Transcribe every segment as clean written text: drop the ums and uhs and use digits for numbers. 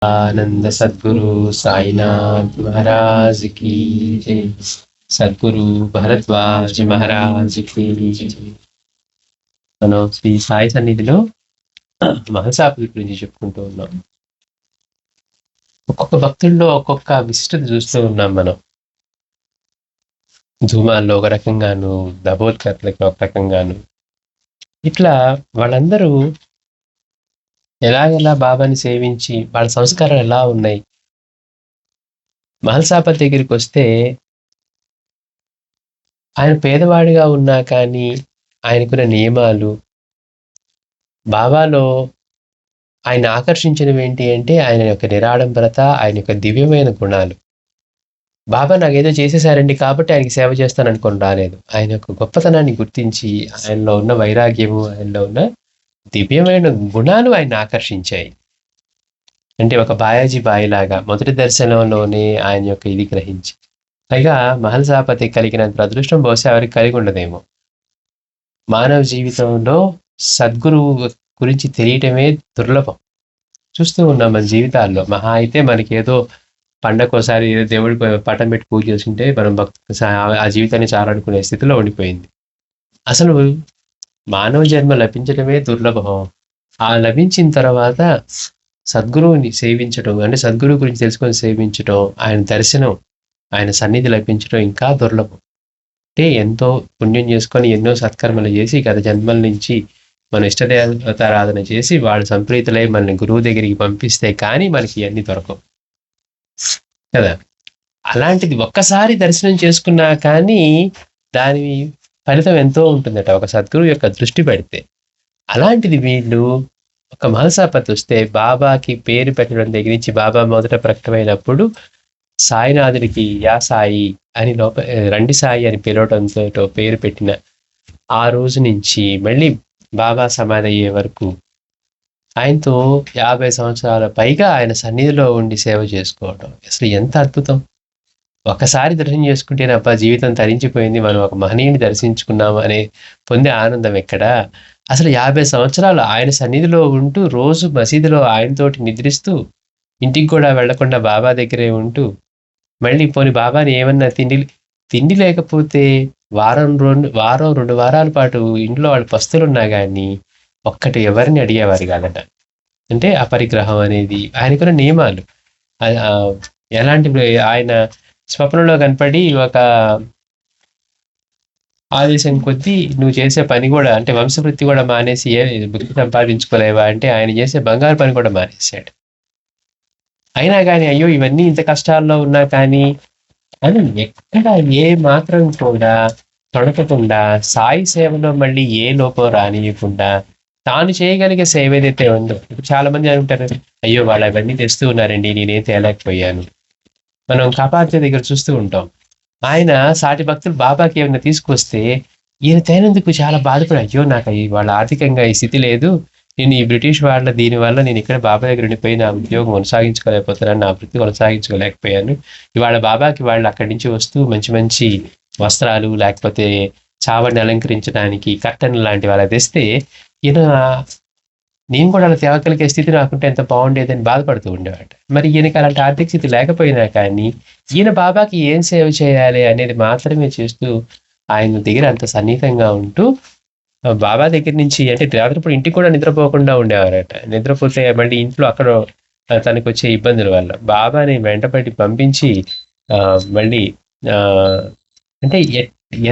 आनंद सद्गुरु साईनाथ महाराज की जय। సద్గురు భరద్వాజ్ మహారాజ్ కి జై। మనం శ్రీ సాయి సన్నిధిలో మహల్సాపుల గురించి చెప్పుకుంటూ ఉన్నాం. ఒక్కొక్క భక్తుల్లో ఒక్కొక్క విశిష్టత చూస్తూ ఉన్నాం మనం. ధూమాల్లో ఒక రకంగాను, దబోత్కర్లకి ఒక రకంగాను, ఇట్లా వాళ్ళందరూ ఎలాగెలా బాబాని సేవించి వాళ్ళ సంస్కారాలు ఎలా ఉన్నాయి. మహల్సాపతి దగ్గరికి వస్తే ఆయన పేదవాడిగా ఉన్నా కానీ ఆయనకున్న నియమాలు, బాబాలో ఆయన ఆకర్షించినవి ఏంటి అంటే ఆయన యొక్క నిరాడంబరత, ఆయన యొక్క దివ్యమైన గుణాలు. బాబా నాకేదో చేసేసారండి కాబట్టి ఆయనకి సేవ చేస్తాను అనుకొని రాలేదు. ఆయన యొక్క గొప్పతనాన్ని గుర్తించి ఆయనలో ఉన్న వైరాగ్యము, ఆయనలో ఉన్న దివ్యమైన గుణాలు ఆయన ఆకర్షించాయి. అంటే ఒక బాయాజీ బాయిలాగా మొదటి దర్శనంలోనే ఆయన యొక్క ఇది గ్రహించి, పైగా మహల్సాపతి కలిగినంత అదృష్టం బహుశా ఎవరికి కలిగి ఉండదేమో. మానవ జీవితంలో సద్గురువు గురించి తెలియటమే దుర్లభం. చూస్తూ ఉన్నాం మన జీవితాల్లో. మహా అయితే మనకి ఏదో పండగకోసారి ఏదో దేవుడి పటం పెట్టి పూజ చేసుకుంటే మనం ఆ జీవితాన్ని చాలనుకునే స్థితిలో ఉండిపోయింది. అసలు మానవ జన్మ లభించడమే దుర్లభం. ఆ లభించిన తర్వాత సద్గురువుని సేవించడం, అంటే సద్గురువు గురించి తెలుసుకొని సేవించడం, ఆయన దర్శనం, ఆయన సన్నిధి లభించడం ఇంకా దుర్లభం. అంటే ఎంతో పుణ్యం చేసుకొని ఎన్నో సత్కర్మలు చేసి గత జన్మల నుంచి మన ఇష్టదేవతారాధన చేసి వాళ్ళు సంప్రీతులై మనల్ని గురువు దగ్గరికి పంపిస్తే కానీ మనకి ఇవన్నీ దొరకవు కదా. అలాంటిది ఒక్కసారి దర్శనం చేసుకున్నా కానీ దాని ఫలితం ఎంతో ఉంటుందట ఒక సద్గురువు యొక్క దృష్టి పెడితే. అలాంటిది వీళ్ళు ఒక మహల్సాపతి వస్తే బాబాకి పేరు పెట్టడం దగ్గర నుంచి బాబా మొదట ప్రకటమైనప్పుడు సాయినాథుడికి యా సాయి అని రండి సాయి అని పిలవడంతో పేరు పెట్టిన ఆ రోజు నుంచి మళ్ళీ బాబా సమాధి అయ్యే వరకు ఆయనతో 50 సంవత్సరాల పైగా ఆయన సన్నిధిలో ఉండి సేవ చేసుకోవడం అసలు ఎంత అద్భుతం. ఒకసారి దర్శనం చేసుకుంటేనే అబ్బా జీవితం తరించిపోయింది, మనం ఒక మహనీయుని దర్శించుకున్నాం అనే పొందే ఆనందం ఎక్కడ. అసలు 50 సంవత్సరాలు ఆయన సన్నిధిలో ఉంటూ రోజు మసీదులో ఆయనతోటి నిద్రిస్తూ ఇంటికి కూడా వెళ్లకుండా బాబా దగ్గరే ఉంటూ మళ్ళీ పోని బాబాని ఏమన్నా తిండి లేకపోతే వారం 2 వారాల పాటు ఇంట్లో వాళ్ళు పస్తులున్నా కానీ ఒక్కటి ఎవరిని అడిగేవారు కాదట. అంటే అపరిగ్రహం అనేది ఆయనకున్న నియమాలు. ఎలాంటి ఆయన స్వప్నంలో కనపడి ఒక ఆదేశం కొద్దీ నువ్వు చేసే పని కూడా, అంటే వంశవృత్తి కూడా మానేసి బుద్ధి సంపాదించుకోలేవా అంటే ఆయన చేసే బంగారు పని కూడా మానేశాడు. అయినా కానీ అయ్యో ఇవన్నీ ఇంత కష్టాల్లో ఉన్నా కానీ అని ఎక్కడ ఏ మాత్రం కూడా తొడకకుండా సాయి సేవలో మళ్ళీ ఏ లోపం రానియకుండా తాను చేయగలిగే సేవ ఏదైతే ఉందో. ఇప్పుడు చాలా మంది అంటారు అయ్యో వాళ్ళు అవన్నీ తెస్తూ ఉన్నారండి నేనేం తేలేకపోయాను. మనం కాపార్జీ దగ్గర చూస్తూ ఉంటాం. ఆయన సాటి భక్తులు బాబాకి ఏమైనా తీసుకొస్తే ఈయన తేనందుకు చాలా బాధపడి అయ్యో నాకు వాళ్ళ ఆర్థికంగా ఈ స్థితి లేదు, నేను ఈ బ్రిటిష్ వాళ్ళ దీనివల్ల నేను ఇక్కడ బాబా దగ్గర ఉండిపోయి నా ఉద్యోగం కొనసాగించుకోలేకపోతున్నాను, నా వృత్తి కొనసాగించుకోలేకపోయాను. ఇవాళ బాబాకి వాళ్ళు అక్కడి నుంచి వస్తూ మంచి మంచి వస్త్రాలు లేకపోతే చావడిని అలంకరించడానికి కర్టన్ లాంటి వాళ్ళ తెస్తే ఈయన నేను కూడా అలా తేవగలిగే స్థితి నాకుంటే ఎంత బాగుండేదని బాధపడుతూ ఉండేవాడు. మరి ఈయనకి అలాంటి ఆర్థిక స్థితి లేకపోయినా కానీ ఈయన బాబాకి ఏం సేవ చేయాలి అనేది మాత్రమే చేస్తూ ఆయన దగ్గర అంత సన్నిహితంగా ఉంటూ బాబా దగ్గర నుంచి, అంటే రాత్రిపూట ఇంటికి కూడా నిద్రపోకుండా ఉండేవారట. నిద్రపోతే మళ్ళీ ఇంట్లో అక్కడ తనకు వచ్చే ఇబ్బందుల వల్ల బాబాని వెంటబడి పంపించి మళ్ళీ అంటే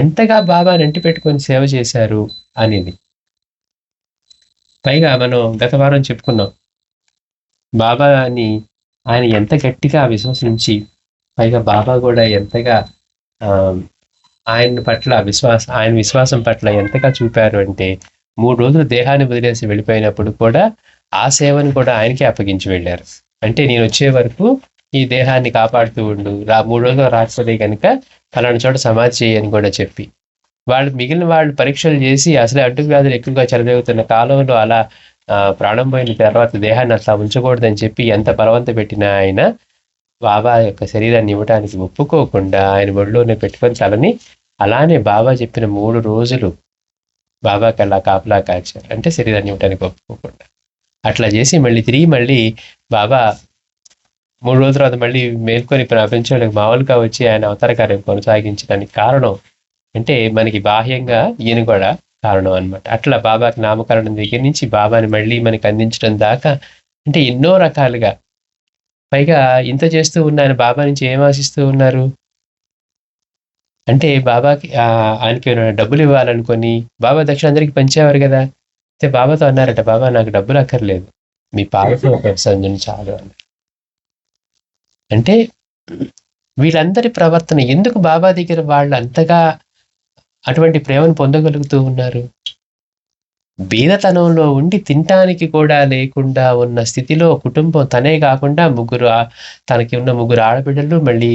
ఎంతగా బాబాని అంటి పెట్టుకొని సేవ చేశారు అనేది. పైగా మనం గత వారం చెప్పుకున్నాం బాబాని ఆయన ఎంత గట్టిగా విశ్వసించి, పైగా బాబా కూడా ఎంతగా ఆయన పట్ల ఆయన విశ్వాసం పట్ల ఎంతగా చూపారు అంటే 3 రోజులు దేహాన్ని వదిలేసి వెళ్ళిపోయినప్పుడు కూడా ఆ సేవను కూడా ఆయనకే అప్పగించి వెళ్ళారు. అంటే నేను వచ్చే వరకు ఈ దేహాన్ని కాపాడుతూ ఉండు, 3 రోజులు రాకపోతే కనుక ఫలానా చోట సమాధి చేయని కూడా చెప్పి, వాళ్ళు మిగిలిన వాళ్ళు పరీక్షలు చేసి అసలే అంటువ్యాధులు ఎక్కువగా చెలరేగుతున్న కాలంలో అలా ప్రాణం పోయిన తర్వాత దేహాన్ని అట్లా ఉంచకూడదని చెప్పి ఎంత బలవంత పెట్టినా ఆయన బాబా యొక్క శరీరాన్ని ఇవ్వడానికి ఒప్పుకోకుండా ఆయన ఒళ్ళోనే పెట్టుకొని తలని అలానే బాబా చెప్పిన 3 రోజులు బాబాకి అలా కాపలా కాచారు. అంటే శరీరాన్ని ఇవ్వడానికి ఒప్పుకోకుండా అట్లా చేసి మళ్ళీ తిరిగి మళ్ళీ బాబా 3 రోజుల తర్వాత మళ్ళీ మేల్కొని ప్రపంచంలోకి మామూలుగా వచ్చి ఆయన అవతార కార్యం కొనసాగించడానికి కారణం అంటే మనకి బాహ్యంగా ఈయన కూడా కారణం అన్నమాట. అట్లా బాబాకి నామకరణం దగ్గర నుంచి బాబాని మళ్ళీ మనకి అందించడం దాకా అంటే ఎన్నో రకాలుగా. పైగా ఇంత చేస్తూ ఉన్న ఆయన బాబా నుంచి ఏం ఆశిస్తూ ఉన్నారు? అంటే బాబాకి ఆయనకి ఏమైనా డబ్బులు ఇవ్వాలనుకొని బాబా దక్షిణ అందరికి పంచేవారు కదా. అయితే బాబాతో అన్నారట, బాబా నాకు డబ్బులు అక్కర్లేదు, మీ పాదసేవ ప్రసంజన చాలు అని. అంటే వీళ్ళందరి ప్రవర్తన ఎందుకు బాబా దగ్గర వాళ్ళు అంతగా అటువంటి ప్రేమను పొందగలుగుతూ ఉన్నారు? బీదతనంలో ఉండి తినటానికి కూడా లేకుండా ఉన్న స్థితిలో కుటుంబం తనే కాకుండా తనకి ఉన్న 3 ఆడబిడ్డలు, మళ్ళీ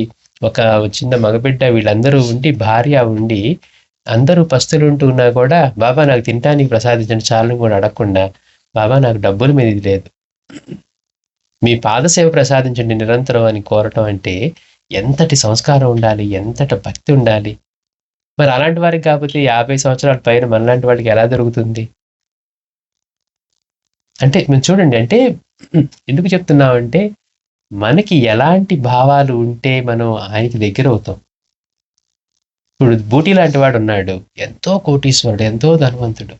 ఒక చిన్న మగబిడ్డ, వీళ్ళందరూ ఉండి భార్య ఉండి అందరూ పస్తులుంటూ ఉన్నా కూడా బాబా నాకు తినటానికి ప్రసాదించండి చాలని కూడా అడగకుండా, బాబా నాకు డబ్బుల మీద ఇది లేదు, మీ పాదసేవ ప్రసాదించండి నిరంతరం అని కోరటం అంటే ఎంతటి సంస్కారం ఉండాలి, ఎంతటి భక్తి ఉండాలి. మరి అలాంటి వారికి కాకపోతే 50 సంవత్సరాల పైన మనలాంటి వాళ్ళకి ఎలా దొరుకుతుంది? అంటే మీరు చూడండి, అంటే ఎందుకు చెప్తున్నామంటే మనకి ఎలాంటి భావాలు ఉంటే మనం ఆయనకి దగ్గర అవుతాం. ఇప్పుడు బూటీ లాంటి వాడు ఉన్నాడు, ఎంతో కోటీశ్వరుడు, ఎంతో ధనవంతుడు,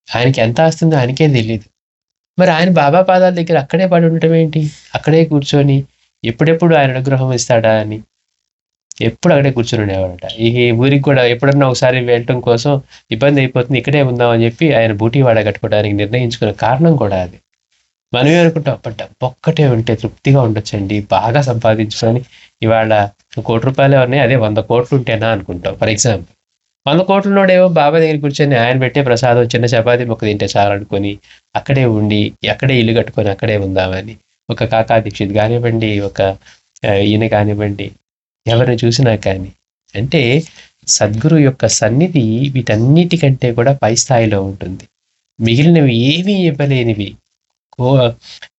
ఆయనకి ఎంత ఆస్తుందో ఆయనకే తెలియదు. మరి ఆయన బాబా పాదాల దగ్గర అక్కడే పడి ఉండటం ఏంటి? అక్కడే కూర్చొని ఎప్పుడెప్పుడు ఆయన అనుగ్రహం ఇస్తాడా అని ఎప్పుడు అక్కడే కూర్చొని ఉండేవాడట. ఈ ఊరికి కూడా ఎప్పుడన్నా ఒకసారి వెళ్ళటం కోసం ఇబ్బంది అయిపోతుంది, ఇక్కడే ఉందామని చెప్పి ఆయన బూటీ వాడ కట్టుకోవడానికి నిర్ణయించుకున్న కారణం కూడా అది. మనమే అనుకుంటాం డబ్బు ఒక్కటే ఉంటే తృప్తిగా ఉండొచ్చండి, బాగా సంపాదించుకొని ఇవాళ ₹1,00,00,000 ఉన్నాయి, అదే 100 కోట్లు ఉంటేనా అనుకుంటాం. ఫర్ ఎగ్జాంపుల్ 100 కోట్లలోడేమో బాబా దగ్గర కూర్చొని ఆయన పెట్టే ప్రసాదం చిన్న చపాతీ మొక్క తింటే చాలనుకొని అక్కడే ఉండి అక్కడే ఇల్లు కట్టుకొని అక్కడే ఉందామని ఒక కాకా దీక్షిత్ కానివ్వండి, ఒక ఈయన కానివ్వండి, ఎవరిని చూసినా కానీ. అంటే సద్గురు యొక్క సన్నిధి వీటన్నిటికంటే కూడా పై స్థాయిలో ఉంటుంది. మిగిలినవి ఏమీ ఇవ్వలేనివి,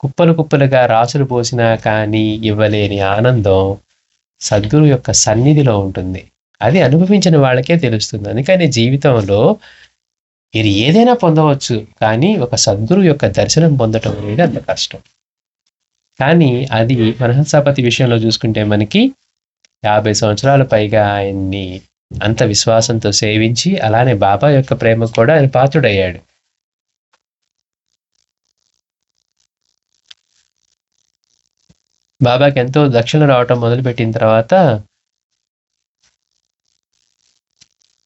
కుప్పలు కుప్పలుగా రాసులు పోసినా కానీ ఇవ్వలేని ఆనందం సద్గురు యొక్క సన్నిధిలో ఉంటుంది. అది అనుభవించిన వాళ్ళకే తెలుస్తుంది. అందుకని జీవితంలో మీరు ఏదైనా పొందవచ్చు, కానీ ఒక సద్గురు యొక్క దర్శనం పొందటం అనేది అంత కష్టం. కానీ అది మనహంసాపతి విషయంలో చూసుకుంటే మనకి 50 సంవత్సరాల పైగా ఆయన్ని అంత విశ్వాసంతో సేవించి అలానే బాబా యొక్క ప్రేమ కూడా ఆయన పాత్రుడయ్యాడు. బాబాకి ఎంతో దక్షిణ రావటం మొదలుపెట్టిన తర్వాత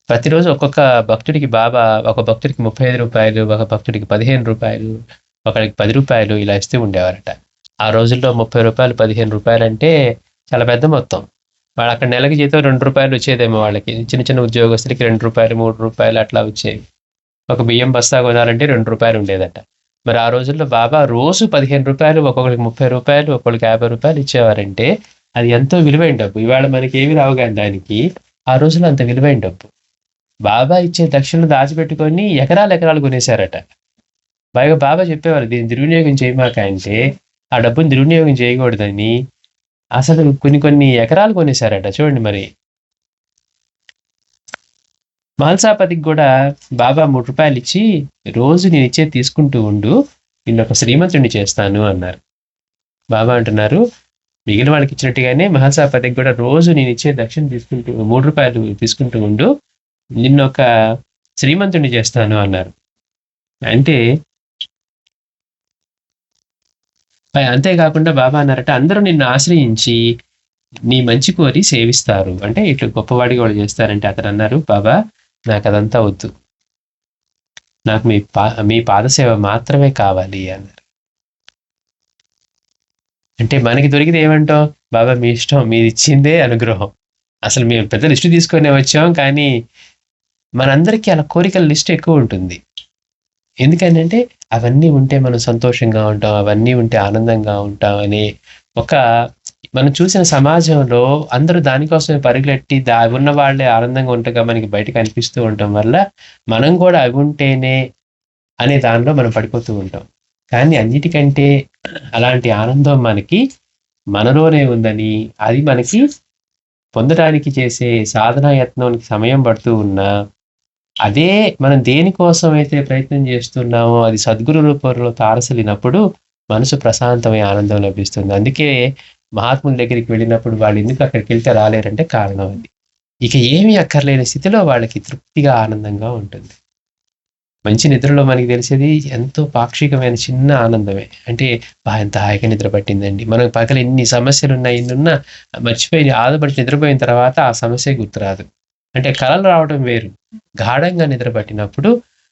ప్రతిరోజు ఒక్కొక్క భక్తుడికి బాబా, ఒక భక్తుడికి ₹35, ఒక భక్తుడికి ₹15, ఒకరికి ₹10 ఇలా ఇస్తూ ఉండేవారట. ఆ రోజుల్లో ₹30, ₹15 అంటే చాలా పెద్ద మొత్తం. వాళ్ళు అక్కడ నెలకి జీతం ₹2 వచ్చేదేమో వాళ్ళకి. చిన్న చిన్న ఉద్యోగస్తులకి ₹2, ₹3 అట్లా వచ్చేవి. ఒక బియ్యం బస్తా కొనాలంటే ₹2 ఉండేదట. మరి ఆ రోజుల్లో బాబా రోజు ₹15, ఒక్కొక్కరికి ₹30, ఒక్కొక్కరికి ₹50 ఇచ్చేవారంటే అది ఎంతో విలువైన డబ్బు. ఇవాళ మనకి ఏమి రావు కానీ దానికి ఆ రోజుల్లో అంత విలువైన డబ్బు. బాబా ఇచ్చే దక్షిణలు దాచిపెట్టుకొని ఎకరాలు కొనేశారట. పైగా బాబా చెప్పేవారు, దీన్ని దుర్వినియోగం చేయమాక అంటే, ఆ డబ్బుని దుర్వినియోగం చేయకూడదని అసలు కొన్ని ఎకరాలు కొనేశారట. చూడండి మరి. మహల్సాపతికి కూడా బాబా ₹3 ఇచ్చి రోజు నేను ఇచ్చేది తీసుకుంటూ ఉండు, నిన్ను ఒక శ్రీమంతుడిని చేస్తాను అన్నారు. బాబా అంటున్నారు, మిగిలిన వాళ్ళకి ఇచ్చినట్టుగానే మహల్సాపతికి కూడా రోజు నేను ఇచ్చే దక్షిణ తీసుకుంటూ ₹3 తీసుకుంటూ ఉండు, నిన్ను ఒక శ్రీమంతుడిని చేస్తాను అన్నారు. అంటే అంతేకాకుండా బాబా అన్నారట, అందరూ నిన్ను ఆశ్రయించి నీ మంచి కోరి సేవిస్తారు, అంటే ఇట్లు గొప్పవాడిగా వాళ్ళు చేస్తారంటే అతను అన్నారు, బాబా నాకు అదంతా వద్దు, నాకు మీ పాదసేవ మాత్రమే కావాలి అన్నారు. అంటే మనకి దొరికితే ఏమంటాం, బాబా మీ ఇష్టం, మీరు ఇచ్చిందే అనుగ్రహం, అసలు మేము పెద్ద లిస్టు తీసుకొని వచ్చాం, కానీ మనందరికీ అలా కోరికల లిస్ట్ ఎక్కువ ఉంటుంది. ఎందుకంటే అవన్నీ ఉంటే మనం సంతోషంగా ఉంటాం, అవన్నీ ఉంటే ఆనందంగా ఉంటాం అనే ఒక మనం చూసిన సమాజంలో అందరూ దానికోసమే పరిగెట్టి ఉన్న వాళ్ళే ఆనందంగా ఉంటగా మనకి బయటకు అనిపిస్తూ ఉండటం వల్ల మనం కూడా అవి ఉంటేనే అనే దానిలో మనం పడిపోతూ ఉంటాం. కానీ అన్నిటికంటే అలాంటి ఆనందం మనకి మనలోనే ఉందని, అది మనకి పొందడానికి చేసే సాధనా యత్నానికి సమయం పడుతూ ఉన్నా, అదే మనం దేనికోసం అయితే ప్రయత్నం చేస్తున్నామో అది సద్గురు రూపంలో తారసలినప్పుడు మనసు ప్రశాంతమై ఆనందం లభిస్తుంది. అందుకే మహాత్ముల దగ్గరికి వెళ్ళినప్పుడు వాళ్ళు ఎందుకు అక్కడికి వెళ్తే రాలేరంటే కారణం అది. ఇక ఏమీ అక్కర్లేని స్థితిలో వాళ్ళకి తృప్తిగా ఆనందంగా ఉంటుంది. మంచి నిద్రలో మనకి తెలిసేది ఎంతో పాక్షికమైన చిన్న ఆనందమే. అంటే ఎంత హాయిగా నిద్ర పట్టిందండి. మనకు పగలు ఎన్ని సమస్యలున్నా ఎన్నున్నా మర్చిపోయి ఆదపడి నిద్రపోయిన తర్వాత ఆ సమస్యే గుర్తురాదు. అంటే కలలు రావడం వేరు. గాఢంగా నిద్ర పట్టినప్పుడు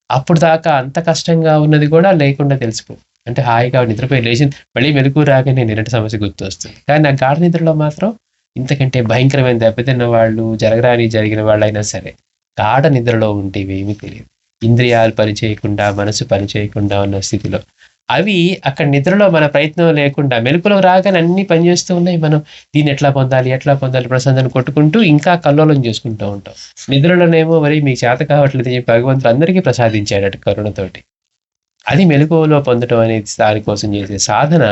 అప్పుడు దాకా అంత కష్టంగా ఉన్నది కూడా లేకుండా తెలిసిపోతుంది. అంటే హాయిగా నిద్రపోయి లేచి మళ్ళీ మెలుకువ రాగానే నిన్నటి సమస్య గుర్తొస్తుంది. కానీ ఆ గాఢ నిద్రలో మాత్రం ఇంతకంటే భయంకరమైన దెబ్బతిన్న వాళ్ళు, జరిగిన వాళ్ళైనా సరే గాఢ నిద్రలో ఉంటే ఇవేమీ తెలియదు. ఇంద్రియాలు పనిచేయకుండా, మనసు పనిచేయకుండా ఉన్న స్థితిలో. అవి అక్కడ నిద్రలో మన ప్రయత్నం లేకుండా మెలుకువలో రాగానే అన్నీ పనిచేస్తూ ఉన్నాయి. మనం దీన్ని ఎట్లా పొందాలి ప్రశాంతాన్ని కొట్టుకుంటూ ఇంకా కల్లోలం చేసుకుంటూ ఉంటాం. నిద్రలోనేమో మరి మీకు చేత కావట్లేదు అని చెప్పి భగవంతుడు అందరికీ ప్రసాదించాడట కరుణతోటి. అది మెలకువలో పొందడం అనేది దానికోసం చేసే సాధన.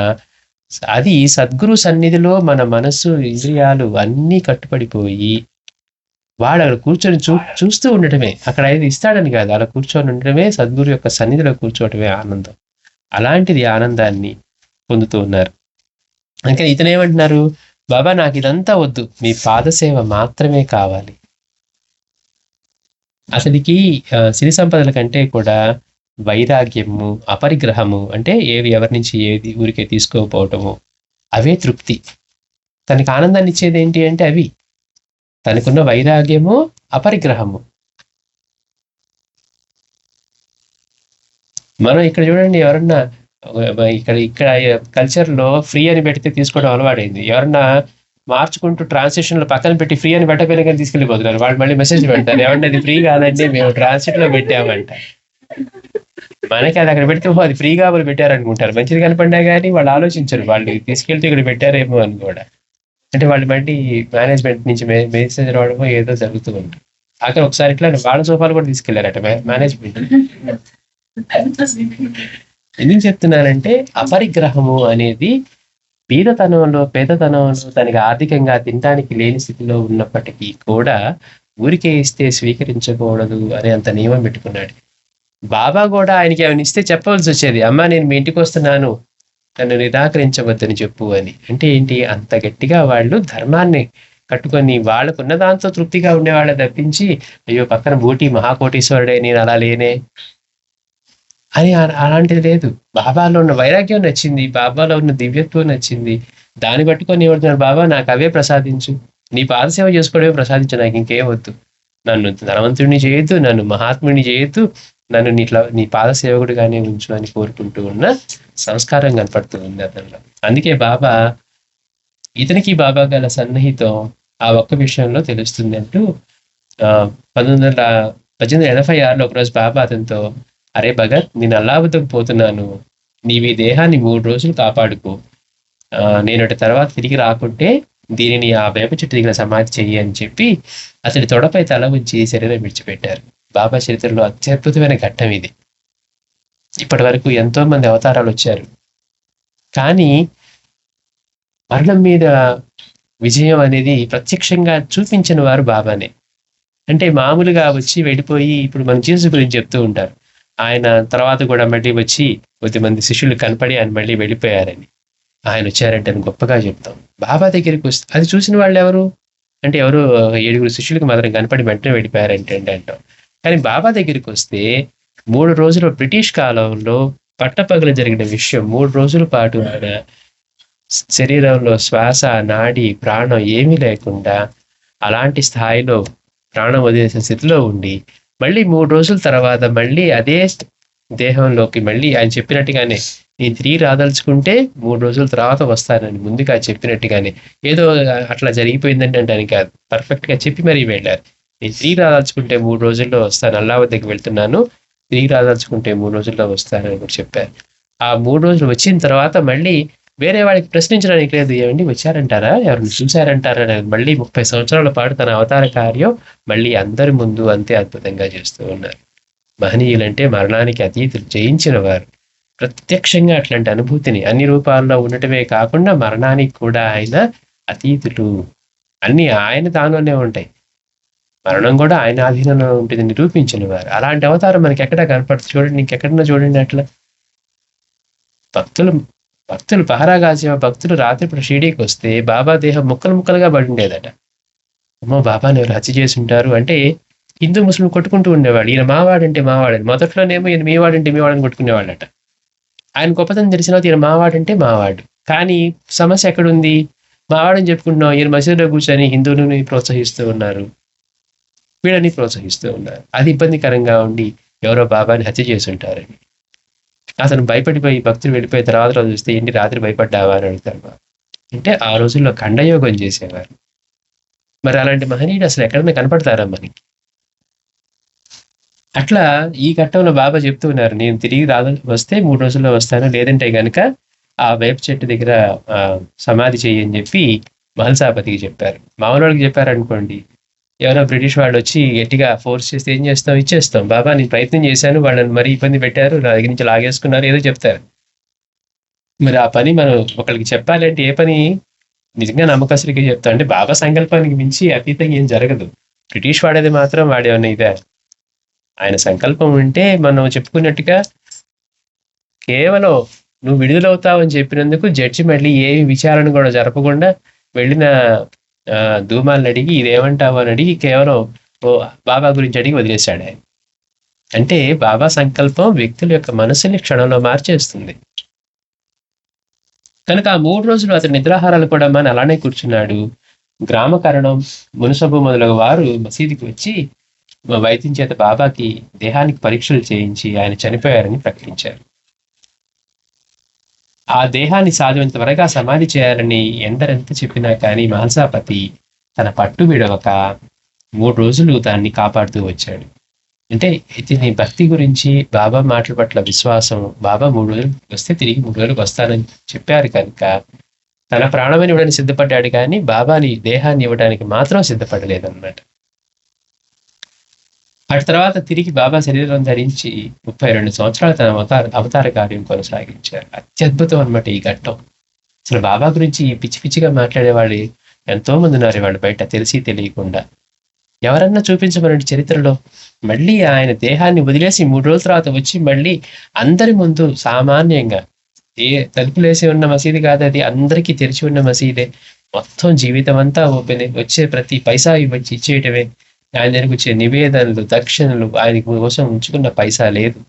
అది సద్గురు సన్నిధిలో మన మనస్సు, ఇంద్రియాలు అన్నీ కట్టుపడిపోయి వాడు అక్కడ కూర్చొని చూస్తూ ఉండటమే. అక్కడ ఏది ఇస్తాడని కాదు, అలా కూర్చొని ఉండటమే సద్గురు యొక్క సన్నిధిలో కూర్చోవటమే ఆనందం. అలాంటిది ఆనందాన్ని పొందుతూ ఉన్నారు. ఇంకా ఇతనేమంటున్నారు, బాబా నాకు ఇదంతా వద్దు, మీ పాదసేవ మాత్రమే కావాలి. అతడికి సిరి సంపదల కంటే కూడా వైరాగ్యము, అపరిగ్రహము, అంటే ఏవి ఎవరి నుంచి ఏది ఊరికే తీసుకోకపోవటము, అవే తృప్తి. తనకి ఆనందాన్ని ఇచ్చేది ఏంటి అంటే అవి. తనకున్న వైరాగ్యము, అపరిగ్రహము. మనం ఇక్కడ చూడండి, ఎవరన్నా ఇక్కడ కల్చర్లో ఫ్రీ అని పెడితే తీసుకోవడం అలవాడైంది. ఎవరన్నా మార్చుకుంటూ ట్రాన్స్లేషన్లో పక్కన పెట్టి ఫ్రీ అని పెట్టకపోయినా కానీ తీసుకెళ్ళిపోతున్నారు. వాళ్ళు మళ్ళీ మెసేజ్ పెడతారు, ఏమంటే అది ఫ్రీ కాదండి, మేము ట్రాన్స్లేట్లో పెట్టామంట. మనకి అది అక్కడ పెడితే అది ఫ్రీ కాబట్టి పెట్టారనుకుంటారు. మంచిది కనపడినా కానీ వాళ్ళు ఆలోచించరు, వాళ్ళు తీసుకెళ్తే ఇక్కడ పెట్టారేమో అని కూడా. అంటే వాళ్ళు మళ్ళీ మేనేజ్మెంట్ నుంచి మెసేజ్ రావడమో ఏదో జరుగుతూ ఉంటుంది. అక్కడ ఒకసారి ఇట్లా వాళ్ళ సోఫాలు కూడా తీసుకెళ్లారట మేనేజ్మెంట్. ఎందుకు చెప్తున్నానంటే అపరిగ్రహము అనేది పేదతనంలో తనకి ఆర్థికంగా తినడానికి లేని స్థితిలో ఉన్నప్పటికీ కూడా ఊరికే ఇస్తే స్వీకరించకూడదు అనే అంత నియమం పెట్టుకున్నాడు. బాబా కూడా ఆయనకి ఏమైనా ఇస్తే చెప్పవలసి వచ్చేది, అమ్మా నేను మీ ఇంటికి వస్తున్నాను, నన్ను నిరాకరించవద్దని చెప్పు అని. అంటే ఏంటి, అంత గట్టిగా వాళ్ళు ధర్మాన్ని కట్టుకొని వాళ్ళకున్న దాంతో తృప్తిగా ఉండేవాళ్ళే తప్పించి, అయ్యో పక్కన బూటి మహాకోటీశ్వరుడే నేను అలా లేనే అని అలాంటిది లేదు. బాబాలో ఉన్న వైరాగ్యం నచ్చింది, బాబాలో ఉన్న దివ్యత్వం నచ్చింది. దాన్ని పట్టుకొని ఏమంటున్నారు, బాబా నాకు అవే ప్రసాదించు, నీ పాదసేవ చేసుకోవడమే ప్రసాదించు, నాకు ఇంకేం వద్దు, నన్ను ధనవంతుడిని చేయొద్దు, నన్ను మహాత్ముడిని చేయొద్దు, నన్ను నీ పాదసేవకుడిగానే ఉంచు అని కోరుకుంటూ ఉన్న సంస్కారం కనపడుతూ ఉంది అతనిలో. అందుకే బాబా ఇతనికి బాబా గల సన్నిహితం ఆ ఒక్క విషయంలో తెలుస్తుంది అంటూ 1886లో ఒకరోజు బాబా అతనితో, అరే భగత్, నేను అల్లావుద్దకు పోతున్నాను, నీవి దేహాన్ని 3 రోజులు కాపాడుకో, నేను తర్వాత తిరిగి రాకుంటే దీనిని ఆ వేప చెట్టు దిగిన సమాధి చెయ్యి అని చెప్పి అతడి తొడపై తల ఉంచి శరీరం విడిచిపెట్టారు. బాబా చరిత్రలో అత్యద్భుతమైన ఘట్టం ఇది. ఇప్పటి వరకు ఎంతో మంది అవతారాలు వచ్చారు, కానీ మరణం మీద విజయం అనేది ప్రత్యక్షంగా చూపించిన వారు బాబానే. అంటే మామూలుగా వచ్చి వెళ్ళిపోయి, ఇప్పుడు మన జీసస్ గురించి చెప్తూ ఉంటారు, ఆయన తర్వాత కూడా మళ్ళీ వచ్చి కొద్దిమంది శిష్యులు కనపడి ఆయన మళ్ళీ వెళ్ళిపోయారని. ఆయన వచ్చారంటే అని గొప్పగా చెప్తాం. బాబా దగ్గరికి వస్తే అది చూసిన వాళ్ళు ఎవరు అంటే, ఎవరు 7 శిష్యులకు మాత్రం కనపడి వెంటనే వెళ్ళిపోయారంటే అంటాం. కానీ బాబా దగ్గరికి వస్తే 3 రోజులు బ్రిటిష్ కాలంలో పట్టపగలు జరిగిన విషయం, 3 రోజుల పాటు ఆయన శరీరంలో శ్వాస, నాడి, ప్రాణం ఏమీ లేకుండా అలాంటి స్థాయిలో ప్రాణం వదిలేసిన స్థితిలో ఉండి మళ్ళీ 3 రోజుల తర్వాత మళ్ళీ అదే దేహంలోకి మళ్ళీ ఆయన చెప్పినట్టుగానే, నేను తిరిగి రాదలుచుకుంటే 3 రోజుల తర్వాత వస్తానని ముందుగా చెప్పినట్టుగానే, ఏదో అట్లా జరిగిపోయిందంటే అంటానికి కాదు, పర్ఫెక్ట్ గా చెప్పి మరీ వెళ్ళారు. నేను తిరిగి రాదలుచుకుంటే 3 రోజుల్లో వస్తాను, అల్లా వద్దకు వెళ్తున్నాను, తిరిగి రాదలుచుకుంటే 3 రోజుల్లో వస్తానని కూడా చెప్పారు. ఆ 3 రోజులు వచ్చిన తర్వాత మళ్ళీ వేరే వాళ్ళకి ప్రశ్నించడానికి లేదు, ఏమండి వచ్చారంటారా, ఎవరిని చూశారంటారా, మళ్ళీ 30 సంవత్సరాల పాటు తన అవతార కార్యం మళ్ళీ అందరి ముందు అంతే అద్భుతంగా చేస్తూ ఉన్నారు. మహనీయులంటే మరణానికి అతీతులు, జయించిన వారు. ప్రత్యక్షంగా అట్లాంటి అనుభూతిని అన్ని రూపాల్లో ఉండటమే కాకుండా మరణానికి కూడా ఆయన అతీతులు. అన్ని ఆయన దానిలోనే ఉంటాయి, మరణం కూడా ఆయన ఆధీనంలో ఉంటుంది నిరూపించిన వారు. అలాంటి అవతారం మనకి ఎక్కడ కనపడుతుంది చూడండి, ఇంకెక్కడన్నా చూడండి. అట్లా భక్తులు భక్తులు పహరా కాసే భక్తులు రాత్రిపూట షిరిడీకి వస్తే బాబా దేహం ముక్కలు ముక్కలుగా పడి ఉండేదట. అమ్మో, బాబాని ఎవరు హత్య చేసి ఉంటారు అంటే హిందూ ముస్లిం కొట్టుకుంటూ ఉండేవాడు. ఈయన మావాడంటే మావాడని, మొదట్లోనేమో ఈయన మీవాడంటే మీవాడని కొట్టుకునేవాళ్ళట. ఆయన గొప్పతనం తెలిసిన ఈయన మావాడంటే మావాడు. కానీ సమస్య ఎక్కడుంది? మావాడని చెప్పుకుంటున్నాం, ఈయన మసీదులో కూర్చొని హిందువులని ప్రోత్సహిస్తూ ఉన్నారు, వీళ్ళని ప్రోత్సహిస్తూ ఉన్నారు. అది ఇబ్బందికరంగా ఉండి ఎవరో బాబాని హత్య చేసి ఉంటారని అతను భయపడిపోయి భక్తులు వెళ్ళిపోయిన తర్వాత రోజు చూస్తే ఏంటి రాత్రి భయపడ్డావా అని అడుగుతారు. అంటే ఆ రోజుల్లో ఖండయోగం చేసేవారు. మరి అలాంటి మహనీయుడు అసలు ఎక్కడైనా కనపడతారా మనకి? అట్లా ఈ ఘట్టంలో బాబా చెప్తూ ఉన్నారు, నేను తిరిగి వస్తే 3 రోజుల్లో వస్తాను, లేదంటే గనక ఆ వేప చెట్టు దగ్గర సమాధి చెయ్యి అని చెప్పి మహల్సాపతికి చెప్పారు. మామూలు వాళ్ళకి చెప్పారనుకోండి, ఎవరో బ్రిటిష్ వాళ్ళు వచ్చి గట్టిగా ఫోర్స్ చేస్తే ఏం చేస్తాం? ఇచ్చేస్తాం. బాబా నేను ప్రయత్నం చేశాను, వాళ్ళని మరీ ఇబ్బంది పెట్టారు, నా దగ్గర నుంచి లాగేసుకున్నారు, ఏదో చెప్తారు. మరి ఆ పని మనం ఒకరికి చెప్పాలంటే ఏ పని నిజంగా నమ్మకస్తుడికి చెప్తా అంటే బాబా సంకల్పానికి మించి అతీతంగా ఏం జరగదు. బ్రిటిష్ వాడేది మాత్రం వాడేమన్నా ఇదే. ఆయన సంకల్పం ఉంటే మనం చెప్పుకున్నట్టుగా కేవలం నువ్వు విడుదలవుతావని చెప్పినందుకు జడ్జి మళ్ళీ ఏ విచారణ కూడా జరపకుండా వెళ్ళిన ధూమాలను అడిగి ఇదేమంటావు అని అడిగి కేవలం బాబా గురించి అడిగి వదిలేశాడు ఆయన. అంటే బాబా సంకల్పం వ్యక్తుల యొక్క మనసుని క్షణంలో మార్చేస్తుంది. కనుక ఆ 3 రోజులు అతని నిద్రాహారాలు కూడా మన అలానే కూర్చున్నాడు. గ్రామకరణం, మునుసబు మొదలగు వారు మసీదుకి వచ్చి వైద్యం చేత బాబాకి దేహానికి పరీక్షలు చేయించి ఆయన చనిపోయారని ప్రకటించారు. ఆ దేహాన్ని సాధ్యమైనంత త్వరగా సమాధి చేయాలని ఎందరెంత చెప్పినా కానీ మహల్సాపతి తన పట్టు విడవక 3 రోజులు దాన్ని కాపాడుతూ వచ్చాడు. అంటే ఇతని భక్తి గురించి, బాబా మాటల పట్ల విశ్వాసం, బాబా 3 రోజులు వస్తే తిరిగి 3 రోజులకు వస్తానని చెప్పారు కనుక తన ప్రాణమని ఇవ్వడానికి సిద్ధపడ్డాడు, కానీ బాబాని దేహాన్ని ఇవ్వడానికి మాత్రం సిద్ధపడలేదన్నమాట. అటు తర్వాత తిరిగి బాబా శరీరం ధరించి 32 సంవత్సరాలు తన అవతార కార్యం కొనసాగించారు. అత్యద్భుతం అనమాట ఈ ఘట్టం. అసలు బాబా గురించి పిచ్చి పిచ్చిగా మాట్లాడేవాళ్ళు ఎంతో మంది ఉన్నారు వాళ్ళు బయట, తెలిసి తెలియకుండా. ఎవరన్నా చూపించమనండి చరిత్రలో. మళ్ళీ ఆయన దేహాన్ని వదిలేసి 3 రోజుల తర్వాత వచ్చి మళ్ళీ అందరి ముందు సామాన్యంగా, ఏ తలుపులేసి ఉన్న మసీదు కాదు అది, అందరికీ తెరిచి ఉన్న మసీదే, మొత్తం జీవితం అంతా ఓపెన్, వచ్చే ప్రతి పైసా ఇచ్చేయటమే. ఆయన దగ్గరికి వచ్చే నివేదనలు, దక్షిణలు, ఆయన కోసం ఉంచుకున్న పైసా లేదు.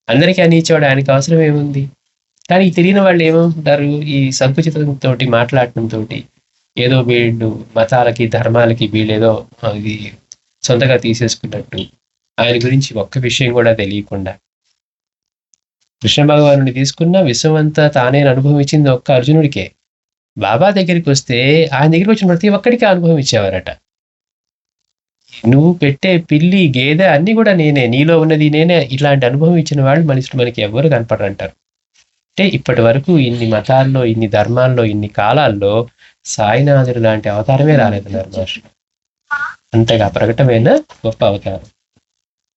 అందరికీ అని ఇచ్చేవాడు, ఆయనకు అవసరం ఏముంది? కానీ తెలియని వాళ్ళు ఏమంటారు, ఈ సంకుచితంతో మాట్లాడటంతో ఏదో వీళ్ళు మతాలకి ధర్మాలకి వీళ్ళేదో ఇది సొంతగా తీసేసుకున్నట్టు, ఆయన గురించి ఒక్క విషయం కూడా తెలియకుండా కృష్ణ భగవానుని తీసుకున్న విశ్వం అంతా తానే అనుభవం ఇచ్చింది ఒక్క అర్జునుడికే. బాబా దగ్గరికి వస్తే ఆయన దగ్గరికి వచ్చిన ప్రతి ఒక్కడికి అనుభవం ఇచ్చేవారట. నువ్వు పెట్టే పిల్లి, గేదె అన్ని కూడా నేనే, నీలో ఉన్నది నేనే, ఇలాంటి అనుభవం ఇచ్చిన వాళ్ళు మనుషులు మనకి ఎవ్వరు కనపడరంటారు. అంటే ఇప్పటి వరకు ఇన్ని మతాల్లో, ఇన్ని ధర్మాల్లో, ఇన్ని కాలాల్లో సాయినాథుడు లాంటి అవతారమే రాలేదన్నారు మనుషులు. అంతగా ప్రకటమైన గొప్ప అవతారం.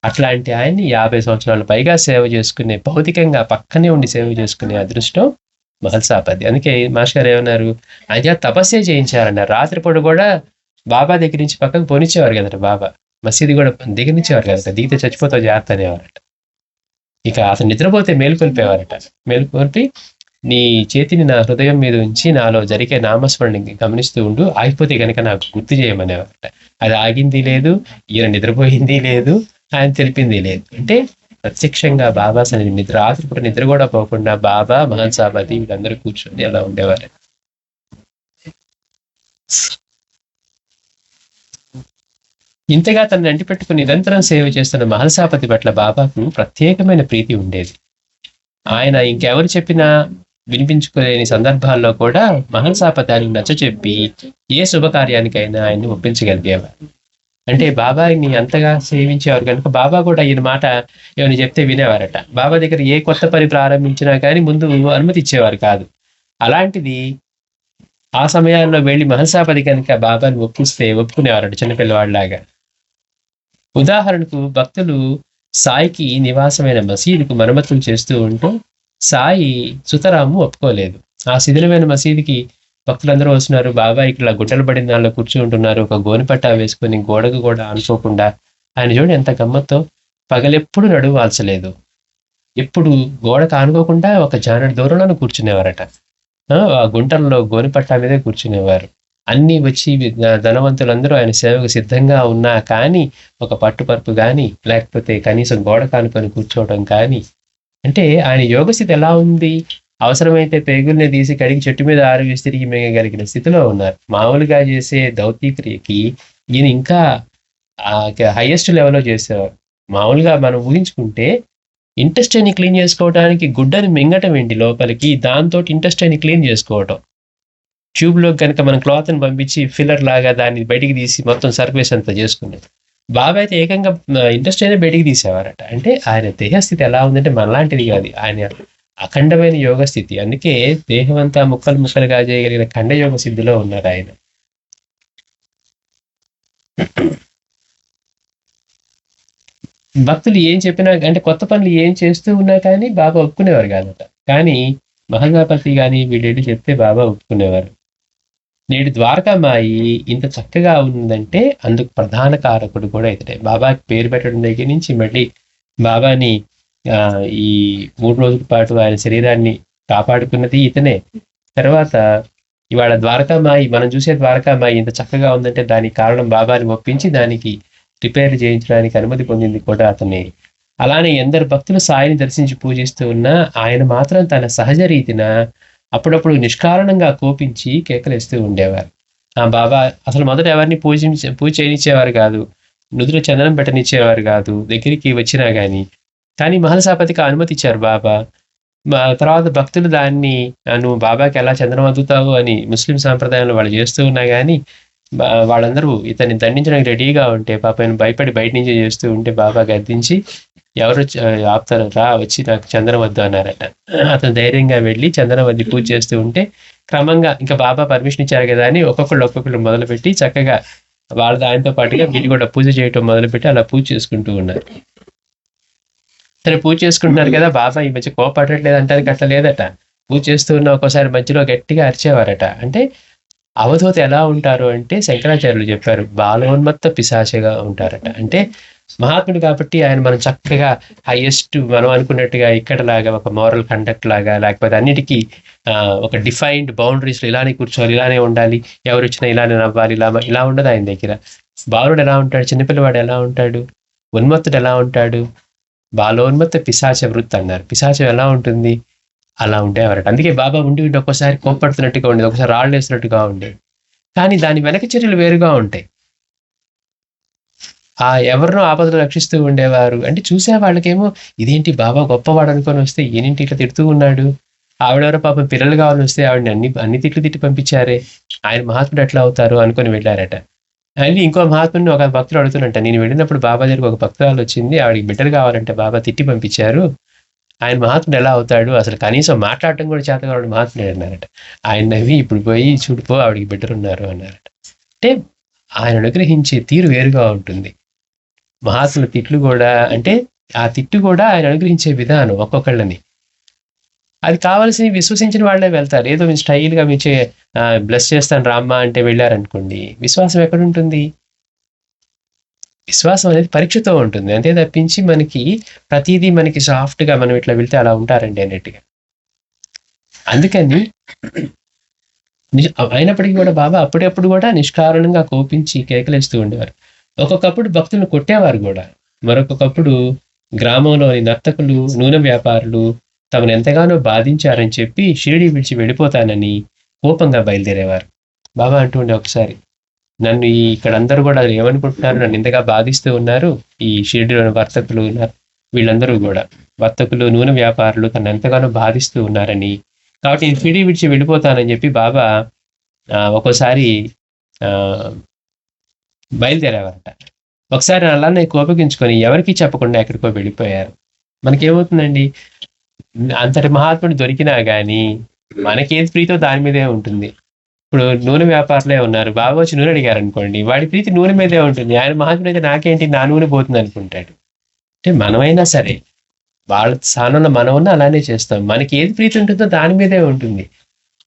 అట్లాంటి ఆయన్ని 50 సంవత్సరాలు పైగా సేవ చేసుకునే, భౌతికంగా పక్కనే ఉండి సేవ చేసుకునే అదృష్టం మహల్సాపతి. అందుకే మాస్టర్ గారు ఏమన్నారు, ఆయన తపస్సే చేయించారన్నారు. రాత్రిపూట కూడా బాబా దగ్గర నుంచి పక్కకు పోనిచ్చేవారు కదట. బాబా మసీదు కూడా దిగనిచ్చేవారు కదట. దిగితే చచ్చిపోతావు జాగ్రత్త అనేవారట. ఇక అతను నిద్రపోతే మేలుకొల్పేవారట. మేలుకొల్పి నీ చేతిని నా హృదయం మీద ఉంచి నాలో జరిగే నామస్మరణని గమనిస్తూ ఉండు, ఆగిపోతే కనుక నాకు గుర్తు చేయమనేవారట. అది ఆగింది లేదు, ఈయన నిద్రపోయింది లేదు, ఆయన తెలిపింది లేదు. అంటే ప్రత్యక్షంగా బాబా సన్నిధి రాత్రిపూట నిద్ర కూడా పోకుండా బాబా, మహల్సాపతి వీళ్ళందరూ కూర్చొని అలా ఉండేవారు. ఇంతగా తనని అంటిపెట్టుకుని నిరంతరం సేవ చేస్తున్న మహల్సాపతి పట్ల బాబాకు ప్రత్యేకమైన ప్రీతి ఉండేది. ఆయన ఇంకెవరు చెప్పినా వినిపించుకోలేని సందర్భాల్లో కూడా మహల్సాపతి ఆయనకు నచ్చచెప్పి ఏ శుభకార్యానికైనా ఆయన్ని ఒప్పించగలిగేవారు. అంటే బాబాని అంతగా సేవించేవారు కనుక బాబా కూడా ఈయన మాట ఏమైనా చెప్తే వినేవారట. బాబా దగ్గర ఏ కొత్త పని ప్రారంభించినా కానీ ముందు అనుమతి ఇచ్చేవారు కాదు. అలాంటిది ఆ సమయాల్లో వెళ్ళి మహల్సాపతి కనుక బాబాని ఒప్పిస్తే ఒప్పుకునేవారట చిన్నపిల్లవాడిలాగా. ఉదాహరణకు భక్తులు సాయికి నివాసమైన మసీదుకు మరమ్మతులు చేస్తూ ఉంటూ సాయి సుతరాము ఒప్పుకోలేదు. ఆ శిథిలమైన మసీదుకి భక్తులందరూ వస్తున్నారు, బాబా ఇక్కడ గుడ్డలు పడిన దానిలో కూర్చుంటున్నారు, ఒక గోనిపట్టా వేసుకుని గోడకు కూడా అనుకోకుండా. ఆయన చూడండి ఎంత గమ్మత్తో, పగలెప్పుడు నడువు వాల్చలేదు, ఎప్పుడు గోడకు ఆనుకోకుండా ఒక జానడి దూరంలోనే కూర్చునేవారట. ఆ గుంటల్లో గోనిపట్టా మీదే కూర్చునేవారు. అన్నీ వచ్చి ధనవంతులందరూ ఆయన సేవకు సిద్ధంగా ఉన్నా కానీ, ఒక పట్టుపరుపు గాని, లేకపోతే కనీసం గోడ కానుకొని కూర్చోవడం కానీ, అంటే ఆయన యోగస్థితి ఎలా ఉంది? అవసరమైతే పేగుల్ని తీసి కడిగి చెట్టు మీద ఆరవేసి తిరిగి మింగగలిగిన స్థితిలో ఉన్నారు. మామూలుగా చేసే దౌత్యక్రియకి ఈయన ఇంకా హైయెస్ట్ లెవెల్‌లో చేసేవారు. మామూలుగా మనం ఊహించుకుంటే ఇంటెస్టైన్‌ని క్లీన్ చేసుకోవడానికి గుడ్డని మింగటం ఏంటి లోపలికి, దాంతోటి ఇంటెస్టైన్‌ని క్లీన్ చేసుకోవటం. ట్యూబ్‌లోకి గనక మనం క్లాత్‌ని పంపించి ఫిల్లర్ లాగా దాన్ని బయటికి తీసి మొత్తం సర్ఫేస్ అంతా చేసుకునేది. బాబా అయితే ఏకంగా ఇంటెస్టైనే బయటికి తీసేవారట. అంటే ఆయన దేహస్థితి ఎలా ఉందంటే మనలాంటిది కాదు. ఆయన అఖండమైన యోగ స్థితి. అందుకే దేహమంతా ముక్కలు ముక్కలుగా చేయగలిగిన ఖండ యోగ సిద్ధిలో ఉన్నారు ఆయన. భక్తులు ఏం చెప్పినా అంటే కొత్త పనులు ఏం చేస్తూ ఉన్నా కానీ బాబా ఒప్పుకునేవారు కాదట. కానీ మహంగాపతి గాని వీళ్ళెళ్ళి చెప్తే బాబా ఒప్పుకునేవారు. నేడు ద్వారకామాయి ఇంత చక్కగా ఉందంటే అందుకు ప్రధాన కారకుడు కూడా ఇతడే. బాబాకి పేరు పెట్టడం దగ్గర నుంచి మళ్ళీ బాబాని ఈ 3 రోజుల పాటు ఆయన శరీరాన్ని కాపాడుకున్నది ఇతనే. తర్వాత ఇవాళ ద్వారకామాయి మనం చూసే ద్వారకామాయి ఇంత చక్కగా ఉందంటే దానికి కారణం బాబాని ఒప్పించి దానికి రిపేర్ చేయించడానికి అనుమతి పొందింది కూడా అతనే. అలానే ఎందరు భక్తులు సాయిని దర్శించి పూజిస్తూ ఉన్నా ఆయన మాత్రం తన సహజ రీతిన అప్పుడప్పుడు నిష్కారణంగా కోపించి కేకలేస్తూ ఉండేవారు. ఆ బాబా అసలు మొదట ఎవరిని పూజ చేయనిచ్చేవారు కాదు. నుదురు చందనం పెట్టనిచ్చేవారు కాదు దగ్గరికి వచ్చినా గాని. కానీ మహలసాపతికి అనుమతి ఇచ్చారు బాబా. తర్వాత భక్తులు దాన్ని నువ్వు బాబాకి ఎలా చందనం అద్దుతావు అని ముస్లిం సాంప్రదాయంలో వాళ్ళు చేస్తూ ఉన్నా కానీ వాళ్ళందరూ ఇతన్ని దండించడానికి రెడీగా ఉంటే పాపం భయపడి బయట నుంచి చేస్తూ ఉంటే బాబా గద్దించి ఎవరు ఆపుతారు రా వచ్చి నాకు చందనం వద్దు అన్నారట. అతను ధైర్యంగా వెళ్ళి చందనం వద్ది పూజ చేస్తూ ఉంటే క్రమంగా ఇంకా బాబా పర్మిషన్ ఇచ్చారు కదా అని ఒక్కొక్కళ్ళు మొదలుపెట్టి చక్కగా వాళ్ళ దానితో పాటుగా వీళ్ళు కూడా పూజ చేయటం మొదలుపెట్టి అలా పూజ చేసుకుంటూ ఉన్నారు. సరే పూజ చేసుకుంటున్నారు కదా బాబా ఈ మధ్య కోపడట్లేదు అంటానికి అట్లా లేదట. పూజ చేస్తూ ఉన్న ఒక్కోసారి మధ్యలో గట్టిగా అరిచేవారట. అంటే అవధూత ఎలా ఉంటారు అంటే శంకరాచార్యులు చెప్పారు బాలోన్మత్త పిశాచగా ఉంటారట. అంటే మహాత్ముడు కాబట్టి ఆయన మనం చక్కగా హైయెస్ట్ మనం అనుకున్నట్టుగా ఇక్కడలాగా ఒక మోరల్ కండక్ట్ లాగా లేకపోతే అన్నిటికీ ఒక డిఫైన్డ్ బౌండరీస్లో ఇలానే కూర్చోవాలి ఇలానే ఉండాలి ఎవరు వచ్చినా ఇలానే నవ్వాలి ఇలా ఉండదు ఆయన దగ్గర. బాలుడు ఎలా ఉంటాడు, చిన్నపిల్లవాడు ఎలా ఉంటాడు, ఉన్మత్తుడు ఎలా ఉంటాడు, బాలోన్మత్త పిశాచ వృత్తి అన్నారు. పిశాచం ఎలా ఉంటుంది అలా ఉండేవారట. అందుకే బాబా ఉండి ఒక్కోసారి కోప్పడుతున్నట్టుగా ఉండేది, ఒకసారి రాళ్ళు వేసినట్టుగా ఉండేది. కానీ దాని వెనక చర్యలు వేరుగా ఉంటాయి. ఎవరినో ఆపదలు రక్షిస్తూ ఉండేవారు. అంటే చూసే వాళ్ళకేమో ఇదేంటి బాబా గొప్పవాడు అనుకొని వస్తే ఈయనేంటి ఇట్లా తిడుతూ ఉన్నాడు, ఆవిడెవరో పాపం పిల్లలు కావాలని వస్తే ఆవిడని అన్ని తిట్లు తిట్టి పంపించారే, ఆయన మహాత్ముడు ఎట్లా అవుతారు అనుకొని వెళ్ళారట. అని ఇంకో మహాత్ముడిని ఒక భక్తుడు అడుగుతున్నట్ట, నేను వెళ్ళినప్పుడు బాబా దగ్గరికి ఒక భక్తురాలు వచ్చింది, ఆవిడకి బిడ్డలు కావాలంటే బాబా తిట్టి పంపించారు, ఆయన మహాత్ముడు ఎలా అవుతాడు, అసలు కనీసం మాట్లాడటం కూడా చేత కావడం మహాత్ముడు అన్నారట. ఆయన నవ్వి ఇప్పుడు పోయి చూడిపో ఆవిడికి బిడ్డలు ఉన్నారు అన్నారట. అంటే ఆయన అనుగ్రహించే తీరు వేరుగా ఉంటుంది. మహాత్ముల తిట్లు కూడా అంటే ఆ తిట్టు కూడా ఆయన అనుగ్రహించే విధానం ఒక్కొక్కళ్ళని అది కావాల్సి విశ్వసించిన వాళ్ళే వెళ్తారు. ఏదో మీ స్టైల్గా మీ బ్లెస్ చేస్తాను రామ్మ అంటే వెళ్ళారనుకోండి, విశ్వాసం ఎక్కడుంటుంది? విశ్వాసం అనేది పరీక్షతో ఉంటుంది అంతే తప్పించి మనకి ప్రతిదీ మనకి సాఫ్ట్గా మనం ఇట్లా వెళ్తే అలా ఉంటారండి అన్నట్టుగా. అందుకని అయినప్పటికీ కూడా బాబా అప్పుడప్పుడు కూడా నిష్కారణంగా కోపించి కేకలేస్తూ ఉండేవారు. ఒక్కొక్కప్పుడు భక్తులను కొట్టేవారు కూడా. మరొకప్పుడు గ్రామంలోని నర్తకులు నూనె వ్యాపారులు తమను ఎంతగానో బాధించారని చెప్పి షిరిడి విడిచి వెళ్ళిపోతానని కోపంగా బయలుదేరేవారు. బాబా అంటుండే ఒకసారి, నన్ను ఇక్కడ అందరూ కూడా ఏమనుకుంటున్నారు, నన్ను ఇంతగా బాధిస్తూ ఉన్నారు ఈ షిరిడిలోని వర్తకులు వీళ్ళందరూ కూడా వర్తకులు నూనె వ్యాపారులు తను ఎంతగానో బాధిస్తూ ఉన్నారని, కాబట్టి నేను షిరిడి విడిచి వెళ్ళిపోతానని చెప్పి బాబా ఒక్కోసారి బయలుదేరేవారట. ఒకసారి అలానే కోపగించుకొని ఎవరికి చెప్పకుండా ఎక్కడికో వెళ్ళిపోయారు. మనకేమవుతుందండి, అంతటి మహాత్ముడు దొరికినా కానీ మనకేది ప్రీతో దాని మీదే ఉంటుంది. ఇప్పుడు నూనె వ్యాపారులే ఉన్నారు, బాబా వచ్చి నూనె అడిగారు అనుకోండి, వాడి ప్రీతి నూనె మీదే ఉంటుంది. ఆయన మహాత్ముడు అయితే నాకేంటి నా నూనె పోతుంది అనుకుంటాడు. అంటే మనమైనా సరే వాళ్ళ స్థానంలో మనం ఉన్నా అలానే చేస్తాం. మనకి ఏది ప్రీతి ఉంటుందో దాని మీదే ఉంటుంది.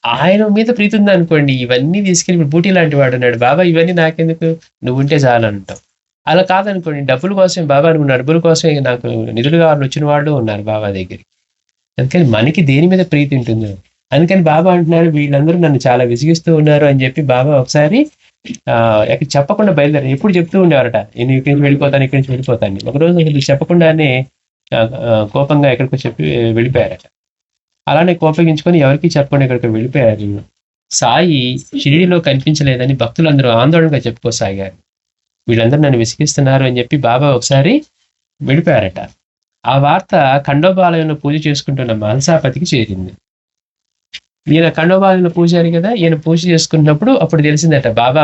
ఆయన మీద ప్రీతి ఉంది అనుకోండి, ఇవన్నీ తీసుకెళ్ళి ఇప్పుడు బూటీ లాంటి వాడు ఉన్నాడు, బాబా ఇవన్నీ నాకెందుకు, నువ్వు ఉంటే చాలు అంటాం. అలా కాదనుకోండి, డబ్బుల కోసం బాబా అనుకున్న డబ్బుల కోసమే నాకు నిధులు కావాలని వచ్చిన వాళ్ళు ఉన్నారు బాబా దగ్గరికి. అందుకని మనకి దేని మీద ప్రీతి ఉంటుందో అందుకని బాబా అంటున్నారు, వీళ్ళందరూ నన్ను చాలా విసిగిస్తూ ఉన్నారు అని చెప్పి బాబా ఒకసారి ఎక్కడ చెప్పకుండా బయలుదేరారు. ఎప్పుడు చెప్తూ ఉండేవారట, నేను ఇక్కడి నుంచి వెళ్ళిపోతాను, ఇక్కడి నుంచి వెళ్ళిపోతాను. ఒకరోజు అసలు చెప్పకుండానే కోపంగా ఎక్కడికో చెప్పి వెళ్ళిపోయారట. అలానే కోపగించుకొని ఎవరికి చెప్పకుండా ఎక్కడికో వెళ్ళిపోయారు. సాయి షిరిడిలో కనిపించలేదని భక్తులందరూ ఆందోళనగా చెప్పుకోసాగారు. వీళ్ళందరూ నన్ను విసిగిస్తున్నారు అని చెప్పి బాబా ఒకసారి వెళ్ళిపోయారట. ఆ వార్త ఖండోబాలయంలో పూజ చేసుకుంటున్న మహల్సాపతికి చేరింది. ఈయన ఖండోబాలయంలో పూజారి కదా, ఈయన పూజ చేసుకున్నప్పుడు అప్పుడు తెలిసిందట, బాబా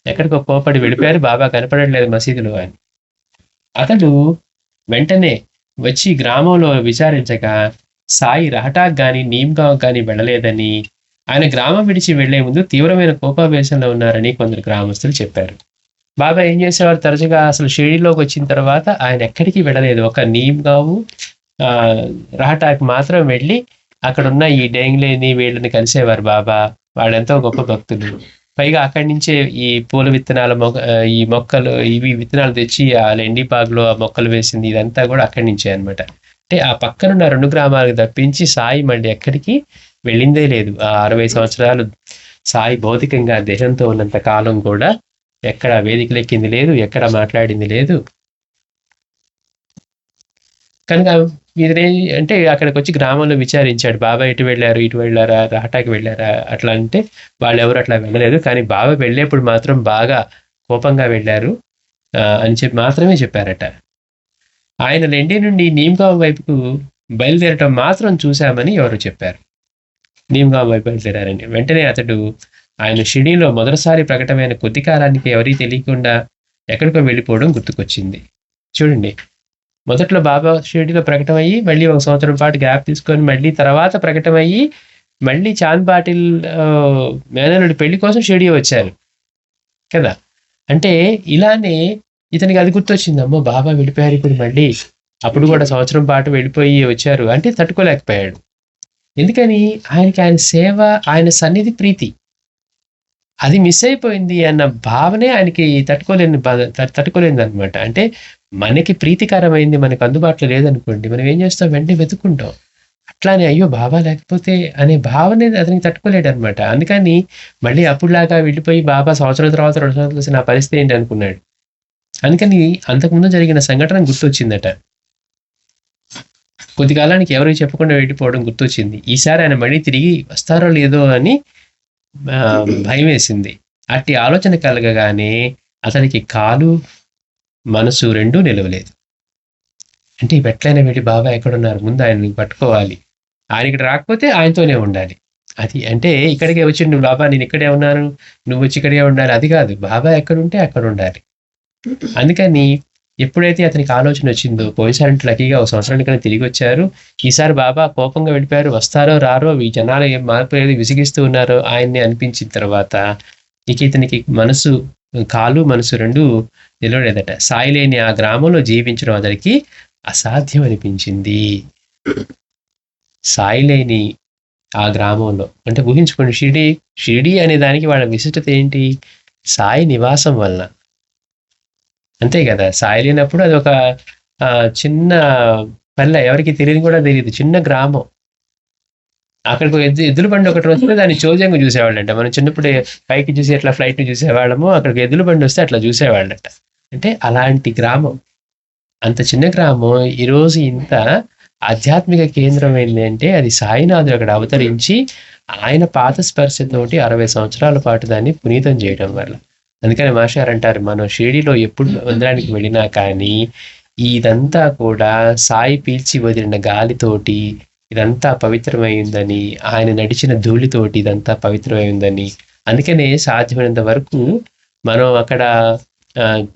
ఎక్కడికో కోపడి వెళ్ళిపోయారు, బాబా కనపడట్లేదు మసీదులో అని. అతడు వెంటనే వచ్చి గ్రామంలో విచారించగా సాయి రహటాక్ గాని నీమ్గావ్ గాని వెళ్ళలేదని, ఆయన గ్రామం విడిచి వెళ్లే ముందు తీవ్రమైన కోపావేశంలో ఉన్నారని కొందరు గ్రామస్తులు చెప్పారు. బాబా ఏం చేసేవారు, తరచుగా అసలు షిరిడీలోకి వచ్చిన తర్వాత ఆయన ఎక్కడికి వెళ్ళలేదు. ఒక నీమ్గావు రహటాక్ మాత్రం వెళ్ళి అక్కడున్న ఈ డేంగ్లేని వీళ్ళని కలిసేవారు బాబా. వాళ్ళెంతో గొప్ప భక్తులు. పైగా అక్కడి నుంచే ఈ పూల విత్తనాల ఈ మొక్కలు ఇవి విత్తనాలు తెచ్చి ఆ లెండిపాగులో ఆ మొక్కలు వేసింది, ఇదంతా కూడా అక్కడి నుంచే అనమాట. అంటే ఆ పక్కనున్న 2 గ్రామాలకు తప్పించి సాయి మళ్ళీ ఎక్కడికి వెళ్ళిందే లేదు. ఆ 60 సంవత్సరాలు సాయి భౌతికంగా దేహంతో ఉన్నంత కాలం కూడా ఎక్కడ వేదికలెక్కింది లేదు, ఎక్కడ మాట్లాడింది లేదు. కనుక ఇతనే అంటే అక్కడికి వచ్చి గ్రామంలో విచారించాడు, బాబా ఇటు వెళ్ళారు, ఇటు వెళ్ళారా, రహటాకి వెళ్ళారా అట్లా అంటే వాళ్ళు ఎవరు అట్లా వెళ్ళలేదు, కానీ బాబా వెళ్ళేప్పుడు మాత్రం బాగా కోపంగా వెళ్ళారు అని చెప్పి మాత్రమే చెప్పారట. ఆయన లెండి నుండి నీమ్గావ్ వైపుకు బయలుదేరటం మాత్రం చూశామని ఎవరు చెప్పారు. నీమ్గావ్ వైపు బయలుదేరారని. వెంటనే అతడు ఆయన షిరిడీలో మొదటిసారి ప్రకటమైన కొద్ది కాలానికి ఎవరికి తెలియకుండా ఎక్కడికో వెళ్ళిపోవడం గుర్తుకొచ్చింది. చూడండి, మొదట్లో బాబా షిరిడీలో ప్రకటమయ్యి మళ్ళీ 1 సంవత్సరం పాటు గ్యాప్ తీసుకొని మళ్ళీ తర్వాత ప్రకటమయ్యి మళ్ళీ చాంద్ పాటిల్ మేనల్లుడి పెళ్లి కోసం షిరిడీ వచ్చారు కదా. అంటే ఇలానే ఇతనికి అది గుర్తొచ్చింది, అమ్మో బాబా వెళ్ళిపోయారు ఇప్పుడు మళ్ళీ, అప్పుడు కూడా 1 సంవత్సరం పాటు వెళ్ళిపోయి వచ్చారు అంటే తట్టుకోలేకపోయాడు. ఎందుకని, ఆయనకి ఆయన సేవ, ఆయన సన్నిధి, ప్రీతి అది మిస్ అయిపోయింది అన్న భావనే ఆయనకి తట్టుకోలేని అనమాట. అంటే మనకి ప్రీతికరమైంది మనకు అందుబాటులో లేదనుకోండి, మనం ఏం చేస్తాం, వెంటనే వెతుక్కుంటాం. అట్లానే అయ్యో బాబా లేకపోతే అనే భావనే అతనికి తట్టుకోలేడు అనమాట. అందుకని మళ్ళీ అప్పుడులాగా వెళ్ళిపోయి బాబా సంవత్సరం తర్వాత 2 సంవత్సరాలు కలిసి నా పరిస్థితి ఏంటి అనుకున్నాడు. అందుకని అంతకుముందు జరిగిన సంఘటన గుర్తొచ్చిందట. కొద్ది కాలానికి ఎవరికి చెప్పకుండా వెళ్ళిపోవడం గుర్తొచ్చింది. ఈసారి ఆయన మళ్ళీ తిరిగి వస్తారో లేదో అని భయం వేసింది. అట్టి ఆలోచన కలగగానే అతనికి కాలు మనసు రెండూ నిలవలేదు. అంటే ఎట్లయినా వెళ్ళి బాబా ఎక్కడున్నారు, ముందు ఆయన్ని పట్టుకోవాలి, ఆయన ఇక్కడ రాకపోతే ఆయనతోనే ఉండాలి. అది అంటే ఇక్కడికే వచ్చి నువ్వు బాబా నేను ఇక్కడే ఉన్నాను, నువ్వు వచ్చి ఇక్కడే ఉండాలి, అది కాదు, బాబా ఎక్కడుంటే అక్కడ ఉండాలి. అందుకని ఎప్పుడైతే అతనికి ఆలోచన వచ్చిందో, పోయినసారి లక్కీగా 1 సంవత్సరానికన్నా తిరిగి వచ్చారు, ఈసారి బాబా కోపంగా వెళ్ళిపోయారు, వస్తారో రారో, ఈ జనాలు ఏం మార్పు లేదు, విసిగిస్తూ ఉన్నారో ఆయన్ని అనిపించిన తర్వాత ఇక ఇతనికి కాలు మనసు రెండూ నిలవలేదట. సాయి లేని ఆ గ్రామంలో జీవించడం అతనికి అసాధ్యం అనిపించింది. సాయి లేని ఆ గ్రామంలో అంటే ఊహించుకోండి, షిరిడి అనే దానికి వాళ్ళ విశిష్టత ఏంటి, సాయి నివాసం వలన. అంతే కదా, సాయి లేనప్పుడు అది ఒక చిన్న పల్లె, ఎవరికి తెలియదు కూడా తెలియదు, చిన్న గ్రామం. అక్కడికి ఎద్దుల బండి ఒకటి వస్తే దాన్ని చోద్యంగా చూసేవాళ్ళంట. మనం చిన్నప్పుడు పైకి చూసి అట్లా ఫ్లైట్ని చూసేవాళ్ళము, అక్కడికి ఎద్దుల బండి వస్తే అట్లా చూసేవాళ్ళంట. అంటే అలాంటి గ్రామం, అంత చిన్న గ్రామం ఈరోజు ఇంత ఆధ్యాత్మిక కేంద్రం ఏంటి అంటే అది సాయినాథుడు అక్కడ అవతరించి ఆయన పాత స్పర్శతోటి 60 సంవత్సరాల పాటు దాన్ని పునీతం చేయడం వల్ల. అందుకని మాస్టర్ అంటారు, మనం షిరిడీలో ఎప్పుడు మందిరానికి వెళ్ళినా కానీ ఇదంతా కూడా సాయి పీల్చి వదిలిన గాలితోటి ఇదంతా పవిత్రమైందని, ఆయన నడిచిన ధూళితోటి ఇదంతా పవిత్రమైందని. అందుకనే సాధ్యమైనంత వరకు మనం అక్కడ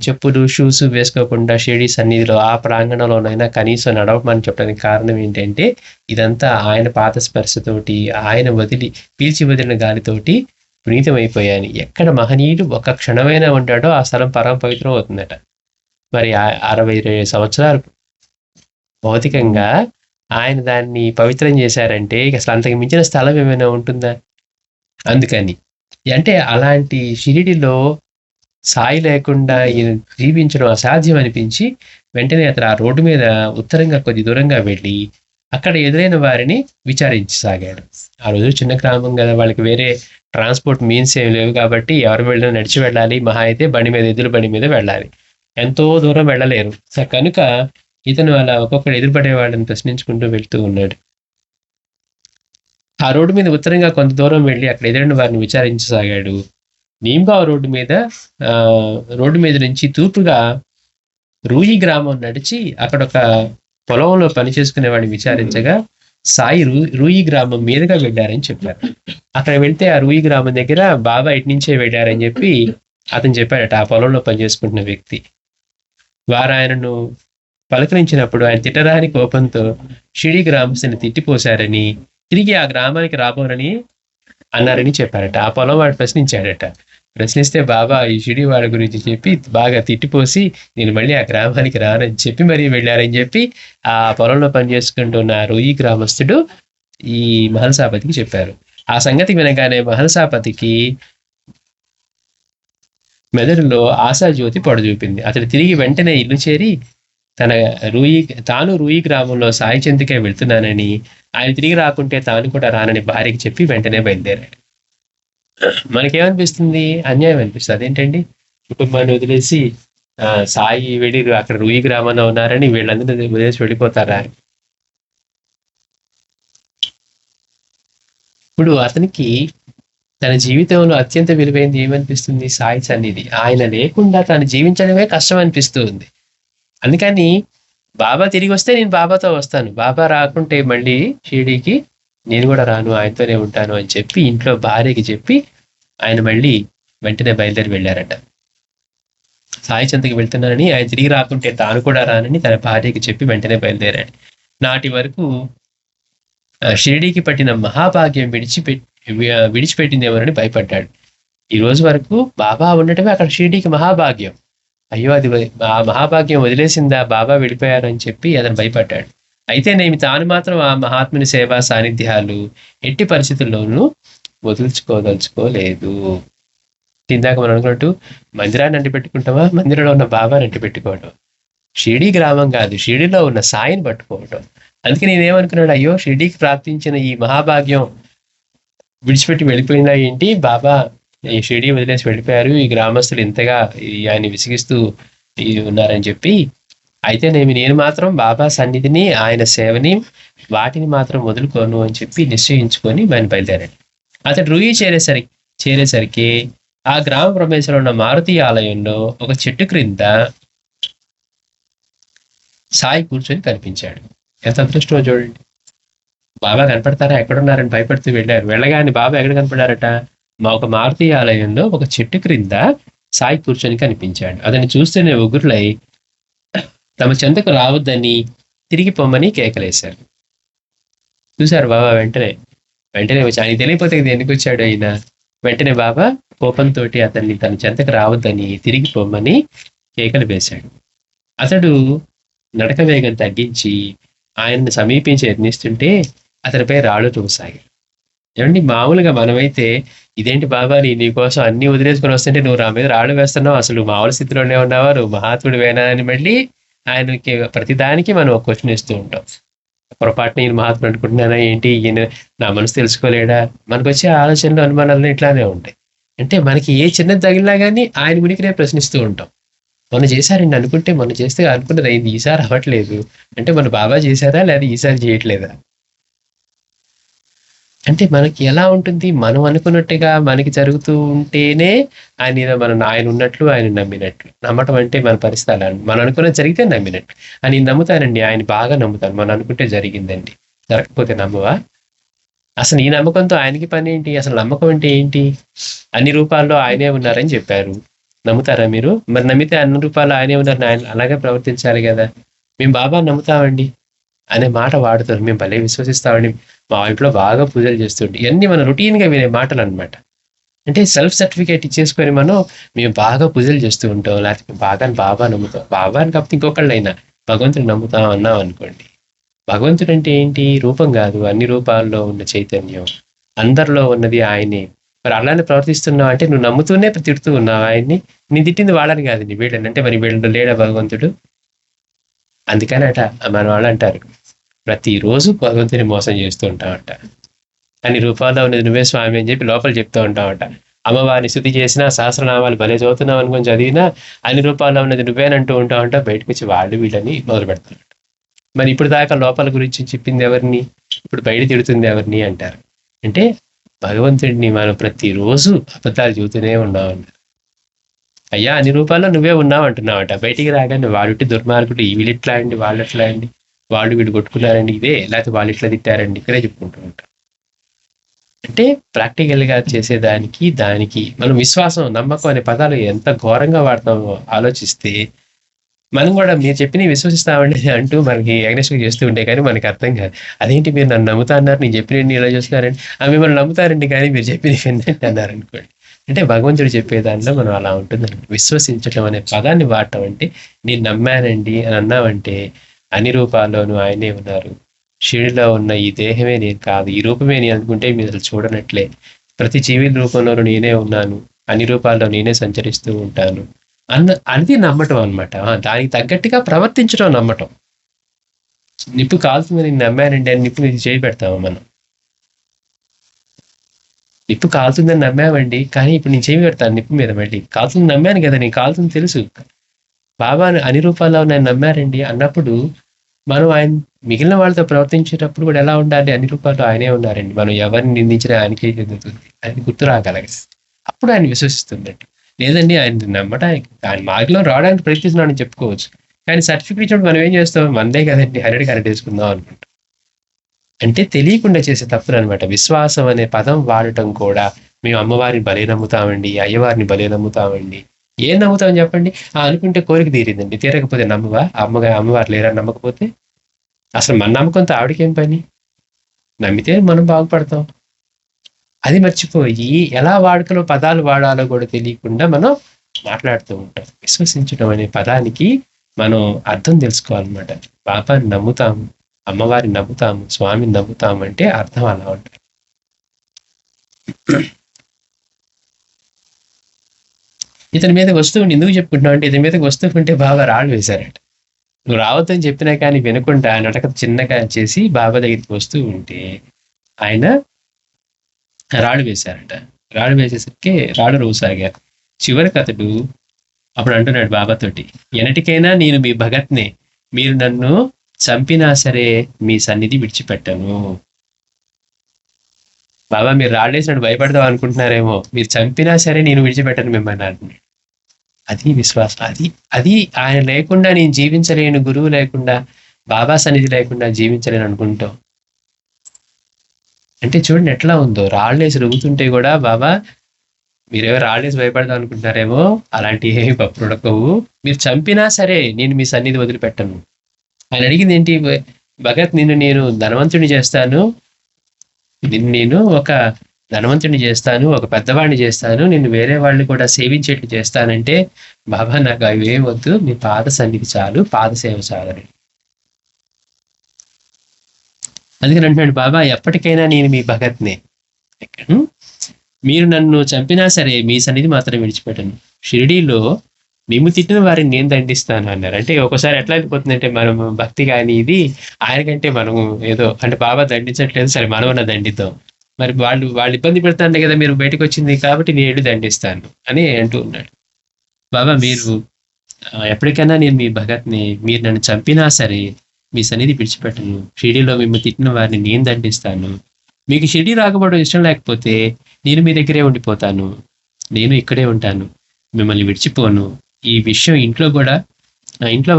చెప్పులు షూస్ వేసుకోకుండా షిరిడీ సన్నిధిలో ఆ ప్రాంగణంలోనైనా కనీసం నడవమని చెప్పడానికి కారణం ఏంటంటే ఇదంతా ఆయన పాత స్పర్శతోటి, ఆయన పీల్చి వదిలిన గాలితోటి పునీతమైపోయాని. ఎక్కడ మహనీయుడు ఒక క్షణమైనా ఉంటాడో ఆ స్థలం పరమ పవిత్రం అవుతుందట. మరి 62 సంవత్సరాలు భౌతికంగా ఆయన దాన్ని పవిత్రం చేశారంటే అసలు అంతకు మించిన స్థలం ఏమైనా ఉంటుందా? అందుకని అంటే అలాంటి షిరిడిలో సాయి లేకుండా జీవించడం అసాధ్యం అనిపించి వెంటనే అతను ఆ రోడ్డు మీద ఉత్తరంగా కొద్ది దూరంగా వెళ్ళి అక్కడ ఎదురైన వారిని విచారించసాగాడు. ఆ రోజు చిన్న గ్రామం కదా, వాళ్ళకి వేరే ట్రాన్స్పోర్ట్ మీన్స్ ఏమి లేవు కాబట్టి ఎవరు వెళ్ళినా నడిచి వెళ్ళాలి, మహా అయితే బండి మీద, ఎద్దుల బండి మీద వెళ్ళాలి. ఎంతో దూరం వెళ్ళలేరు. కనుక ఇతను అలా ఒక్కొక్కడు ఎదురుపడే వాళ్ళని ప్రశ్నించుకుంటూ వెళ్తూ ఉన్నాడు. ఆ రోడ్డు మీద ఉత్తరంగా కొంత దూరం వెళ్ళి అక్కడ ఎదురైన వారిని విచారించసాగాడు. నీంబావ్ రోడ్డు మీద నుంచి తూర్పుగా రూయి గ్రామం నడిచి అక్కడ ఒక పొలంలో పని చేసుకునే వాడిని విచారించగా సాయి రూయి గ్రామం మీదుగా వెళ్ళారని చెప్పారు. అక్కడ వెళ్తే ఆ రూయి గ్రామం దగ్గర బాబా ఇటు నుంచే వెళ్ళారని చెప్పి అతను చెప్పాడట, ఆ పొలంలో పనిచేసుకుంటున్న వ్యక్తి. వారు ఆయనను పలకరించినప్పుడు ఆయన తిట్టరాని కోపంతో షిడి గ్రామస్తుని తిట్టిపోశారని, తిరిగి ఆ గ్రామానికి రాబోనని అన్నారని చెప్పారట. ఆ పొలం వాడు ప్రశ్నించాడట. ప్రశ్నిస్తే బాబా ఈ షిడి వాడి గురించి చెప్పి బాగా తిట్టిపోసి నేను మళ్ళీ ఆ గ్రామానికి రానని చెప్పి మరీ వెళ్ళారని చెప్పి ఆ పొలంలో పనిచేసుకుంటున్న రూయి గ్రామస్తుడు ఈ మహల్సాపతికి చెప్పారు. ఆ సంగతి వినగానే మహల్సాపతికి మెదడులో ఆశాజ్యోతి పొడజూపింది. అతడు తిరిగి వెంటనే ఇల్లు చేరి తాను రూయి గ్రామంలో సాయి చెందుకే వెళ్తున్నానని, ఆయన తిరిగి రాకుంటే తాను కూడా రానని భార్యకి చెప్పి వెంటనే బయలుదేరాడు. మనకేమనిపిస్తుంది? అన్యాయం అనిపిస్తుంది. అదేంటండి, కుటుంబాన్ని వదిలేసి సాయి వెళ్ళి అక్కడ రూయి గ్రామంలో ఉన్నారని వీళ్ళందరూ వదిలేసి వెళ్ళిపోతారా? ఇప్పుడు అతనికి తన జీవితంలో అత్యంత విలువైనది ఏమనిపిస్తుంది? సాయి సన్నిధి. ఆయన లేకుండా తను జీవించడమే కష్టం అనిపిస్తూ ఉంది. అందుకని బాబా తిరిగి వస్తే నేను బాబాతో వస్తాను, బాబా రాకుంటే మళ్ళీ షిరిడీకి నేను కూడా రాను, ఆయనతోనే ఉంటాను అని చెప్పి ఇంట్లో భార్యకి చెప్పి ఆయన మళ్ళీ వెంటనే బయలుదేరి వెళ్ళారట. సాయి చెంతకి వెళ్తున్నానని, ఆయన తిరిగి రాకుంటే తాను కూడా రానని తన భార్యకి చెప్పి వెంటనే బయలుదేరాడు. నాటి వరకు షిరిడీకి పట్టిన మహాభాగ్యం విడిచిపెట్టిందేమోనని భయపడ్డాడు. ఈ రోజు వరకు బాబా ఉండటమే అక్కడ షిరిడీకి మహాభాగ్యం. అయ్యో అది ఆ మహాభాగ్యం వదిలేసిందా, బాబా వెళ్ళిపోయారని చెప్పి అతను భయపడ్డాడు. అయితేనేమి తాను మాత్రం ఆ మహాత్ముని సేవా సాన్నిధ్యాలు ఎట్టి పరిస్థితుల్లోనూ వదులుచుకోదలుచుకోలేదు. ఇందాక మనం అనుకున్నట్టు మందిరాన్ని అంటి పెట్టుకుంటావా, మందిరంలో ఉన్న బాబాని అంటి పెట్టుకోవటం. షిరిడీ గ్రామం కాదు, షిరిడీలో ఉన్న సాయిని పట్టుకోవటం. అందుకే నేనేమనుకున్నాడు, అయ్యో షిరిడీకి ప్రాప్తించిన ఈ మహాభాగ్యం విడిచిపెట్టి వెళ్ళిపోయినా ఏంటి, బాబా ఈ షిరిడీ వదిలేసి వెళ్ళిపోయారు, ఈ గ్రామస్తులు ఇంతగా ఆయన విసిగిస్తూ ఉన్నారని చెప్పి, అయితేనేమి నేను మాత్రం బాబా సన్నిధిని, ఆయన సేవని, వాటిని మాత్రం వదులుకోను అని చెప్పి నిశ్చయించుకొని ఆయన బయలుదేరాడు. అతడు రూయి చేరేసరికి ఆ గ్రామ ప్రదేశంలో ఉన్న మారుతి ఆలయంలో ఒక చెట్టు క్రింద సాయి కూర్చొని కనిపించాడు. ఎంత అదృష్టమో చూడండి. బాబా కనపడతారా, ఎక్కడున్నారని భయపడుతూ వెళ్ళారు. వెళ్ళగానే బాబా ఎక్కడ కనపడారట, ఒక మారుతి ఆలయంలో ఒక చెట్టు క్రింద సాయి కూర్చొని కనిపించాడు. అతన్ని చూస్తేనే ఉగురులై తమ చెంతకు రావద్దని తిరిగి పొమ్మని కేకలేశారు. చూశారు బాబా వెంటనే వచ్చి, ఆయన తెలియపోతే ఎందుకు వచ్చాడు ఆయన. వెంటనే బాబా కోపంతో అతన్ని తన చెంతకు రావద్దని తిరిగి పొమ్మని కేకలు వేశాడు. అతడు నడక వేగం తగ్గించి ఆయన్ని సమీపించి యత్నిస్తుంటే అతనిపై రాళ్ళు తోసాయి. ఏమండి, మామూలుగా మనమైతే ఇదేంటి బాబా నీకోసం అన్ని వదిలేసుకొని వస్తుంటే నువ్వు నా మీద రాళ్ళు వేస్తున్నావు, అసలు మామూలు స్థితిలోనే ఉన్నావా, నువ్వు మహాత్ముడు వేనా అని మళ్ళీ ఆయనకి ప్రతిదానికి మనం ఒక క్వశ్చన్ ఇస్తూ ఉంటాం. పొరపాటున ఈయన మహాత్ముడు అనుకుంటున్నానా ఏంటి, ఈయన నా మనసు తెలుసుకోలేడా, మనకు వచ్చే ఆలోచనలు అనుమానాలు ఇట్లానే ఉంటాయి. అంటే మనకి ఏ చిన్నది తగిలినా కానీ ఆయన గురికినే ప్రశ్నిస్తూ ఉంటాం. మొన్న చేశారండి అనుకుంటే, మొన్న చేస్తే అనుకున్నది అయింది, ఈసారి అవ్వట్లేదు అంటే మన బాబా చేశారా లేదా ఈసారి చేయట్లేదా? అంటే మనకి ఎలా ఉంటుంది, మనం అనుకున్నట్టుగా మనకి జరుగుతూ ఉంటేనే ఆయన ఉన్నట్లు, ఆయన నమ్మినట్లు. నమ్మటం అంటే మన పరిస్థితి అలా, మనం అనుకున్నది జరిగితే నమ్మినట్లు. అని నమ్ముతానండి, ఆయన బాగా నమ్ముతాను. మనం అనుకుంటే జరిగిందండి, జరగకపోతే నమ్మవా? అసలు ఈ నమ్మకంతో ఆయనకి పని ఏంటి? అసలు నమ్మకం అంటే ఏంటి? అన్ని రూపాల్లో ఆయనే ఉన్నారని చెప్పారు, నమ్ముతారా మీరు? మరి నమ్మితే అన్ని రూపాల్లో ఆయనే ఉన్నారని ఆయన అలాగే ప్రవర్తించాలి కదా. మేము బాబా నమ్ముతామండి అనే మాట వాడుతారు, మేము భలే విశ్వసిస్తామండి, మా ఇంట్లో బాగా పూజలు చేస్తుంటే, ఇవన్నీ మనం రొటీన్గా వినే మాటలు అనమాట. అంటే సెల్ఫ్ సర్టిఫికేట్ ఇచ్చేసుకొని మేము బాగా పూజలు చేస్తూ ఉంటాం, లేకపోతే బాబా నమ్ముతాం. బాబాని కాకపోతే ఇంకొకళ్ళైనా భగవంతుని నమ్ముతాం అన్నాం అనుకోండి. భగవంతుడు అంటే ఏంటి? రూపం కాదు, అన్ని రూపాల్లో ఉన్న చైతన్యం, అందరిలో ఉన్నది ఆయనే. మరి అలానే ప్రవర్తిస్తున్నావు అంటే నువ్వు నమ్ముతూనే తిడుతూ ఉన్నావు ఆయన్ని. నీ తిట్టింది వాళ్ళని కాదండి, వీళ్ళని. అంటే మరి వీళ్ళు లేడా భగవంతుడు? అందుకని మన వాళ్ళు అంటారు, ప్రతిరోజు భగవంతుని మోసం చేస్తూ ఉంటామంట. అన్ని రూపాల్లో ఉన్నది నువ్వే స్వామి అని చెప్పి లోపల చెప్తూ ఉంటామంట. అమ్మవారిని స్తుతి చేసినా, సహస్రనామాలు భలే చదువుతున్నాం అనుకొని చదివినా, అన్ని రూపాల్లో ఉన్నది నువ్వేనంటూ ఉంటామంట. బయటకు వచ్చి వాళ్ళు వీళ్ళని మొదలు పెడతారు. మరి ఇప్పుడు దాకా లోపల గురించి చెప్పింది ఎవరిని, ఇప్పుడు బయట తిడుతుంది ఎవరిని అంటారు. అంటే భగవంతుడిని మనం ప్రతిరోజు అబద్ధాలు చెబుతూనే ఉన్నామంట. అయ్యా అన్ని రూపాల్లో నువ్వే ఉన్నావు అంటున్నావట. బయటికి రాగానే వాడుంటే దుర్మార్గుడు, వీళ్ళు ఇట్లా అండి, వాళ్ళు ఎట్లా అండి, వాళ్ళు వీళ్ళు కొట్టుకున్నారండి ఇదే, లేకపోతే వాళ్ళు ఇట్లా తిట్టారండి, ఇక్కడే చెప్పుకుంటూ ఉంటాం. అంటే ప్రాక్టికల్ గా చేసేదానికి దానికి మనం విశ్వాసం, నమ్మకం అనే పదాలు ఎంత ఘోరంగా వాడతామో ఆలోచిస్తే, మనం కూడా మీరు చెప్పినవి విశ్వసిస్తామండి అంటూ మనకి ఎగ్నెస్ట్గా చేస్తూ ఉంటే కానీ మనకి అర్థం కాదు. అదేంటి మీరు నన్ను నమ్ముతా అన్నారు, నేను చెప్పిన ఇలా చూస్తున్నారండి, మిమ్మల్ని నమ్ముతారండి కానీ మీరు చెప్పినవి వినండి అన్నారు అనుకోండి. అంటే భగవంతుడు చెప్పే దాంట్లో మనం అలా ఉంటుందండి. విశ్వసించటం అనే పదాన్ని వాడటం అంటే, నేను నమ్మానండి అని అన్నామంటే అన్ని రూపాల్లోనూ ఆయనే ఉన్నారు. షిరిడిలో ఉన్న ఈ దేహమే నేను కాదు, ఈ రూపమే నేను అనుకుంటే మీరు అసలు చూడనట్లే. ప్రతి జీవి రూపంలోనూ నేనే ఉన్నాను, అన్ని రూపాల్లో నేనే సంచరిస్తూ ఉంటాను అనేది నమ్మటం అనమాట. దానికి తగ్గట్టుగా ప్రవర్తించడం నమ్మటం. నిప్పు కాలుతుందని నమ్మానండి అని నిప్పు మీద చేయి పెడతాము మనం. నిప్పు కాలుతుందని నమ్మామండి, కానీ ఇప్పుడు నేను చేయి పెడతాను నిప్పు మీద, మళ్ళీ కాలుతుంది నమ్మాను కదా, నేను కాలుతుంది తెలుసు. బాబా అన్ని రూపాల్లో నేను నమ్మారండి అన్నప్పుడు మనం ఆయన మిగిలిన వాళ్ళతో ప్రవర్తించేటప్పుడు కూడా ఎలా ఉండాలి, అన్ని రూపాల్లో ఆయనే ఉన్నారండి, మనం ఎవరిని నిందించినా ఆయనకే చెందుతుంది అని గుర్తు రాగలగాలి. అప్పుడు ఆయన విశ్వసిస్తుందండి. లేదండి ఆయన నమ్మడానికి ఆయన మార్గంలో రావడానికి ప్రయత్నిస్తున్నాడని చెప్పుకోవచ్చు, కానీ సర్టిఫికెట్ ఇచ్చినప్పుడు మనం ఏం చేస్తాం, మందే కదండి 100 వేసుకుందాం అనుకుంటాం. అంటే తెలియకుండా చేసే తప్పులు అనమాట. విశ్వాసం అనే పదం వాడటం కూడా, మేము అమ్మవారిని భలే నమ్ముతామండి, అయ్యవారిని భలే నమ్ముతామండి. ఏం నమ్ముతామని చెప్పండి, అనుకుంటే కోరిక తీరిందండి, తీరకపోతే నమ్మవా, అమ్మవారు లేరా నమ్మకపోతే? అసలు మన నమ్మకంతో ఆవిడకేం పని, నమ్మితే మనం బాగుపడతాం. అది మర్చిపోయి ఎలా వాడుకలో పదాలు వాడాలో కూడా తెలియకుండా మనం మాట్లాడుతూ ఉంటాం. విశ్వసించడం అనే పదానికి మనం అర్థం తెలుసుకోవాలన్నమాట. బాబాని నమ్ముతాము, అమ్మవారిని నమ్ముతాము, స్వామిని నమ్ముతాము అంటే అర్థం అలా ఉంటుంది. ఇతని మీదకి వస్తూ ఉండి ఎందుకు చెప్పుకుంటున్నావు అంటే, ఇతని మీదకి వస్తూ ఉంటే బాబా రాళ్ళు వేశారట. నువ్వు రావద్దని చెప్పినా కానీ వినకుండా నటక చిన్నగా చేసి బాబా దగ్గరికి వస్తూ ఉంటే ఆయన రాళ్ళు వేశారట. రాళ్ళు వేసేసరికి రాళ్ళు రోసాగారు. చివరికి అతడు అప్పుడు అంటున్నాడు బాబాతోటి, ఎనటికైనా నేను మీ భగత్నే, మీరు నన్ను చంపినా సరే మీ సన్నిధి విడిచిపెట్టను. బాబా మీరు రాళ్ళేసినట్టు భయపడదాం అనుకుంటున్నారేమో, మీరు చంపినా సరే నేను విడిచిపెట్టను మిమ్మల్ని అంటున్నాడు. అది విశ్వాసం. అది ఆయన లేకుండా నేను జీవించలేను, గురువు లేకుండా, బాబా సన్నిధి లేకుండా జీవించలేను అనుకుంటాం. అంటే చూడండి ఎట్లా ఉందో, రాళ్ళేసి రుగుతుంటే కూడా బాబా మీరేమో రాళ్ళేసి భయపడదాం అనుకుంటున్నారేమో, అలాంటి ఏమి పప్పు ఉడకవు, మీరు చంపినా సరే నేను మీ సన్నిధి వదిలిపెట్టను. ఆయన అడిగింది ఏంటి, భగత్ నిన్ను నేను ధనవంతుని చేస్తాను, నిన్ను నేను ఒక ధనవంతుని చేస్తాను, ఒక పెద్దవాడిని చేస్తాను, నిన్ను వేరే వాళ్ళు కూడా సేవించేట్లు చేస్తానంటే, బాబా నాకు అవి ఏం వద్దు, మీ పాద సన్నిధి చాలు, పాద సేవ చాలని. అందుకని అంటున్నాడు బాబా, ఎప్పటికైనా నేను మీ భగత్నే, మీరు నన్ను చంపినా సరే మీ సన్నిధి మాత్రం విడిచిపెట్టను. షిరిడీలో మేము తిట్టిన వారిని నేను దండిస్తాను అన్నారు. అంటే ఒకసారి ఎట్లా అయిపోతుందంటే, మనం భక్తి కానీ ఇది ఆయనకంటే మనం ఏదో అంటే బాబా దండించట్లేదు, సరే మనం దండిద్దాం, మరి వాళ్ళు ఇబ్బంది పెడతాండే కదా మీరు బయటకు వచ్చింది, కాబట్టి నేను దండిస్తాను అని అంటూ ఉన్నాడు. బాబా మీరు ఎప్పటికైనా నేను మీ భగత్ని, మీరు నన్ను చంపినా సరే మీ సన్నిధి విడిచిపెట్టను. షిరిడీలో మేము తిట్టిన వారిని నేను దండిస్తాను. మీకు షిరిడీ రాకపోవడం ఇష్టం లేకపోతే నేను మీ దగ్గరే ఉండిపోతాను, నేను ఇక్కడే ఉంటాను, మిమ్మల్ని విడిచిపోను. ఈ విషయం ఇంట్లో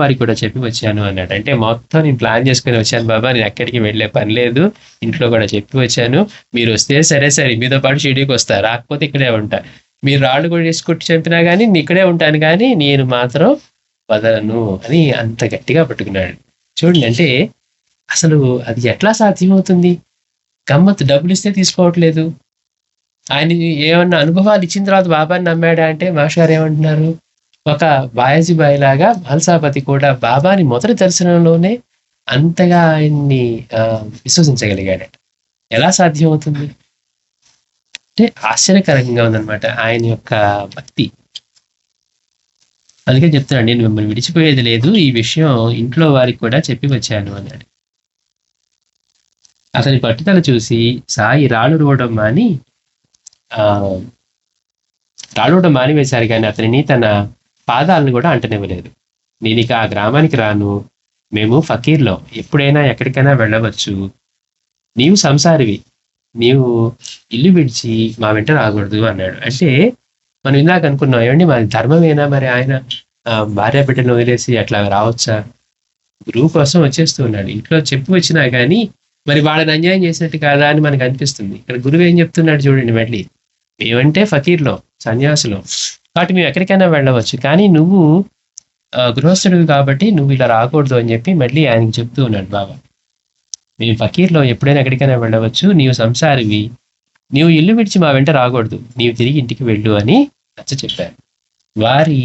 వారికి కూడా చెప్పి వచ్చాను అన్నాడు. అంటే మొత్తం నేను ప్లాన్ చేసుకుని వచ్చాను బాబా, నేను ఎక్కడికి వెళ్ళే పని లేదు, ఇంట్లో కూడా చెప్పి వచ్చాను, మీరు వస్తే సరే మీతో పాటు షిరిడీకి వస్తా, రాకపోతే ఇక్కడే ఉంటా, మీరు రాళ్ళు కూడా కొట్టి చంపినా కానీ నేను ఇక్కడే ఉంటాను, కానీ నేను మాత్రం వదలను అని అంత గట్టిగా పట్టుకున్నాడు. చూడండి, అంటే అసలు అది ఎట్లా సాధ్యమవుతుంది? గమ్మత్తు, డబ్బులు ఇస్తే తీసుకోవట్లేదు. ఆయన ఏమన్నా అనుభవాలు ఇచ్చిన తర్వాత బాబాని నమ్మాడా అంటే, మాస్టర్ గారు ఏమంటున్నారు, ఒక బాయాజీబాయి లాగా మల్సాపతి కూడా బాబాని మొదటి దర్శనంలోనే అంతగా ఆయన్ని విశ్వసించగలిగాడట. ఎలా సాధ్యం అవుతుంది అంటే ఆశ్చర్యకరంగా ఉందన్నమాట ఆయన యొక్క భక్తి. అందుకే చెప్తున్నాడు, నేను మిమ్మల్ని విడిచిపోయేది లేదు, ఈ విషయం ఇంట్లో వారికి కూడా చెప్పి వచ్చాను అన్నాడు. అతని పట్టుదల చూసి సాయి రాళ్ళు రువ్వడం మాని ఆ, రాళ్ళు రువ్వడం మానివేశారు, కానీ అతనిని తన పాదాలను కూడా అంటనివ్వలేదు. నేను ఇక ఆ గ్రామానికి రాను, మేము ఫకీర్లో, ఎప్పుడైనా ఎక్కడికైనా వెళ్ళవచ్చు, నీవు సంసారివి, నీవు ఇల్లు విడిచి మా వెంట రాకూడదు అన్నాడు. అంటే మనం ఇందాక అనుకున్నాం, ఏమండి మాది ధర్మమేనా మరి ఆయన భార్య బిడ్డను వదిలేసి అట్లా రావచ్చా? గురువు కోసం వచ్చేస్తూ ఉన్నాడు, ఇంట్లో చెప్పు వచ్చినా కానీ మరి వాళ్ళని అన్యాయం చేసినట్టు కాదా అని మనకు అనిపిస్తుంది. ఇక్కడ గురువు ఏం చెప్తున్నాడు చూడండి, మళ్ళీ మేమంటే ఫకీర్లో, సన్యాసులో, కాబట్టి మేము ఎక్కడికైనా వెళ్ళవచ్చు, కానీ నువ్వు గృహస్థుడివి కాబట్టి నువ్వు ఇలా రాకూడదు అని చెప్పి మళ్ళీ ఆయనకి చెప్తూ ఉన్నాడు బాబా. మేము ఫకీర్లో ఎప్పుడైనా ఎక్కడికైనా వెళ్ళవచ్చు, నీవు సంసారివి, నీవు ఇల్లు విడిచి మా వెంట రాకూడదు, నీవు తిరిగి ఇంటికి వెళ్ళు అని నచ్చ చెప్పారు. వారి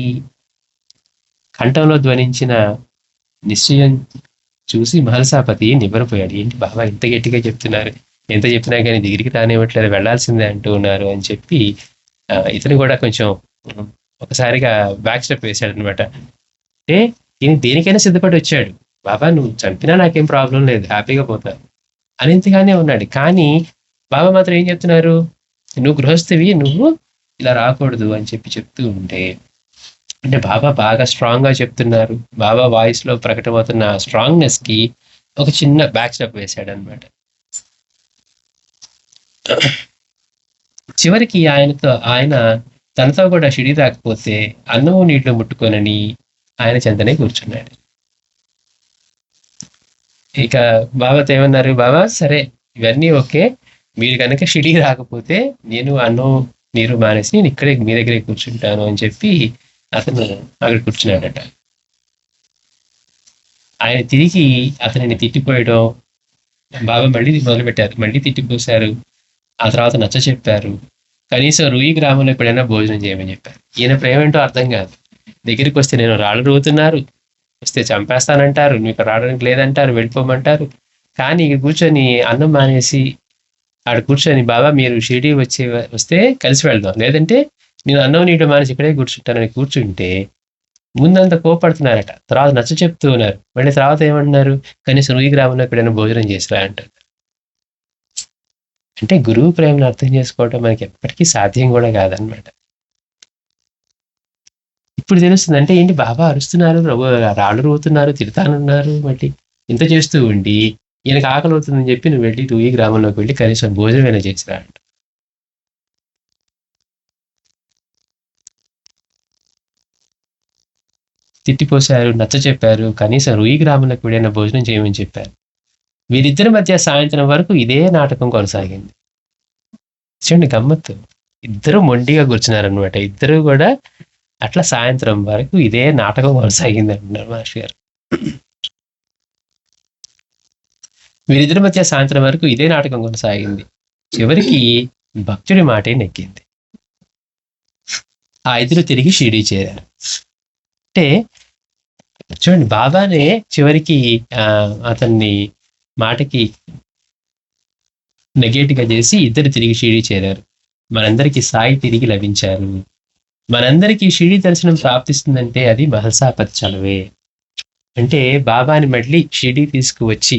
కంఠంలో ధ్వనించిన నిశ్చయం చూసి మహల్సాపతి నివ్వరపోయాడు. ఏంటి బాబా ఇంత గట్టిగా చెప్తున్నారు, ఎంత చెప్పినా కానీ దగ్గరికి రానివ్వట్లేదు, వెళ్లాల్సిందే అంటూ ఉన్నారు అని చెప్పి ఇతను కూడా కొంచెం ఒకసారిగా బ్యాక్ స్టెప్ వేశాడు అనమాట. అంటే ఈయన దేనికైనా సిద్ధపడి వచ్చాడు, బాబా నువ్వు చంపినా నాకేం ప్రాబ్లం లేదు, హ్యాపీగా పోతాను అనేంతగానే ఉన్నాడు. కానీ బాబా మాత్రం ఏం చెప్తున్నారు, నువ్వు గృహస్థివి, నువ్వు ఇలా రాకూడదు అని చెప్పి చెప్తూ ఉంటే, అంటే బాబా బాగా స్ట్రాంగ్ గా చెప్తున్నారు. బాబా వాయిస్ లో ప్రకటమవుతున్న స్ట్రాంగ్నెస్ కి ఒక చిన్న బ్యాక్ స్టెప్ వేశాడు అనమాట. చివరికి ఆయన తనతో కూడా షిడి రాకపోతే అన్నము నీటిలో ముట్టుకొనని ఆయన చెంతనే కూర్చున్నాడు. ఇక బాబాతో ఏమన్నారు, బాబా సరే ఇవన్నీ ఓకే, మీరు కనుక షిడి రాకపోతే నేను అన్నం నీరు మానేసి నేను ఇక్కడే మీ దగ్గరే కూర్చుంటాను అని చెప్పి అతను అక్కడ కూర్చున్నాడట. ఆయన తిరిగి అతనిని తిట్టిపోయడం బాబా మళ్ళీ మొదలుపెట్టారు, మళ్ళీ తిట్టిపోశారు. ఆ తర్వాత నచ్చ చెప్పారు, కనీసం రూయి గ్రామంలో ఎప్పుడైనా భోజనం చేయమని చెప్పారు. ఈయన ప్రేమ ఏంటో అర్థం కాదు. దగ్గరికి వస్తే నేను రాళ్ళు రువుతున్నారు, వస్తే చంపేస్తానంటారు, మీకు రావడానికి లేదంటారు, వెళ్ళిపోమంటారు. కానీ ఇక కూర్చొని అన్నం మానేసి ఆడ కూర్చొని బాబా మీరు షిరిడి వస్తే కలిసి వెళ్దాం, లేదంటే నేను అన్నం నీటి మానేసి ఇక్కడే కూర్చుంటానని కూర్చుంటే ముందంతా కోపడుతున్నారట. తర్వాత నచ్చ చెప్తూ ఉన్నారు. మళ్ళీ తర్వాత ఏమంటున్నారు, కనీసం రూయి గ్రామంలో ఎక్కడైనా భోజనం చేసిరా అంటారు. అంటే గురువు ప్రేమను అర్థం చేసుకోవటం మనకి ఎప్పటికీ సాధ్యం కూడా కాదనమాట. ఇప్పుడు తెలుస్తుంది, అంటే ఏంటి బాబా అరుస్తున్నారు, రాళ్ళు రువుతున్నారు, తిడతానున్నారు, మళ్ళీ ఇంత చేస్తూ ఉండి ఈయనకు ఆకలి అవుతుందని చెప్పి నువ్వు వెళ్ళి రూయి గ్రామంలోకి వెళ్ళి కనీసం భోజనమైనా చేసిరా అంట. తిట్టిపోశారు, నచ్చ చెప్పారు, కనీసం రూయి గ్రామంలోకి వెళ్ళిన భోజనం చేయమని చెప్పారు. వీరిద్దరి మధ్య సాయంత్రం వరకు ఇదే నాటకం కొనసాగింది. చూడండి గమ్మత్తు, ఇద్దరు మొండిగా కూర్చున్నారనమాట. ఇద్దరు కూడా అట్లా సాయంత్రం వరకు ఇదే నాటకం కొనసాగింది అంటున్నారు మాస్టర్ గారు. వీరిద్దరి మధ్య సాయంత్రం వరకు ఇదే నాటకం కొనసాగింది. చివరికి భక్తుడి మాటే నెక్కింది. ఆ ఇద్దరు తిరిగి షిరిడీ చేరారు. అంటే చూడండి, బాబానే చివరికి అతన్ని మాటకి నెగేటివ్గా చేసి ఇద్దరు తిరిగి షిరిడీ చేరారు. మనందరికీ సాయి తిరిగి లభించారు. మనందరికీ షిరిడీ దర్శనం ప్రాప్తిస్తుందంటే అది మహల్సాపతి చలవే. అంటే బాబాని మళ్ళీ షిరిడీ తీసుకువచ్చి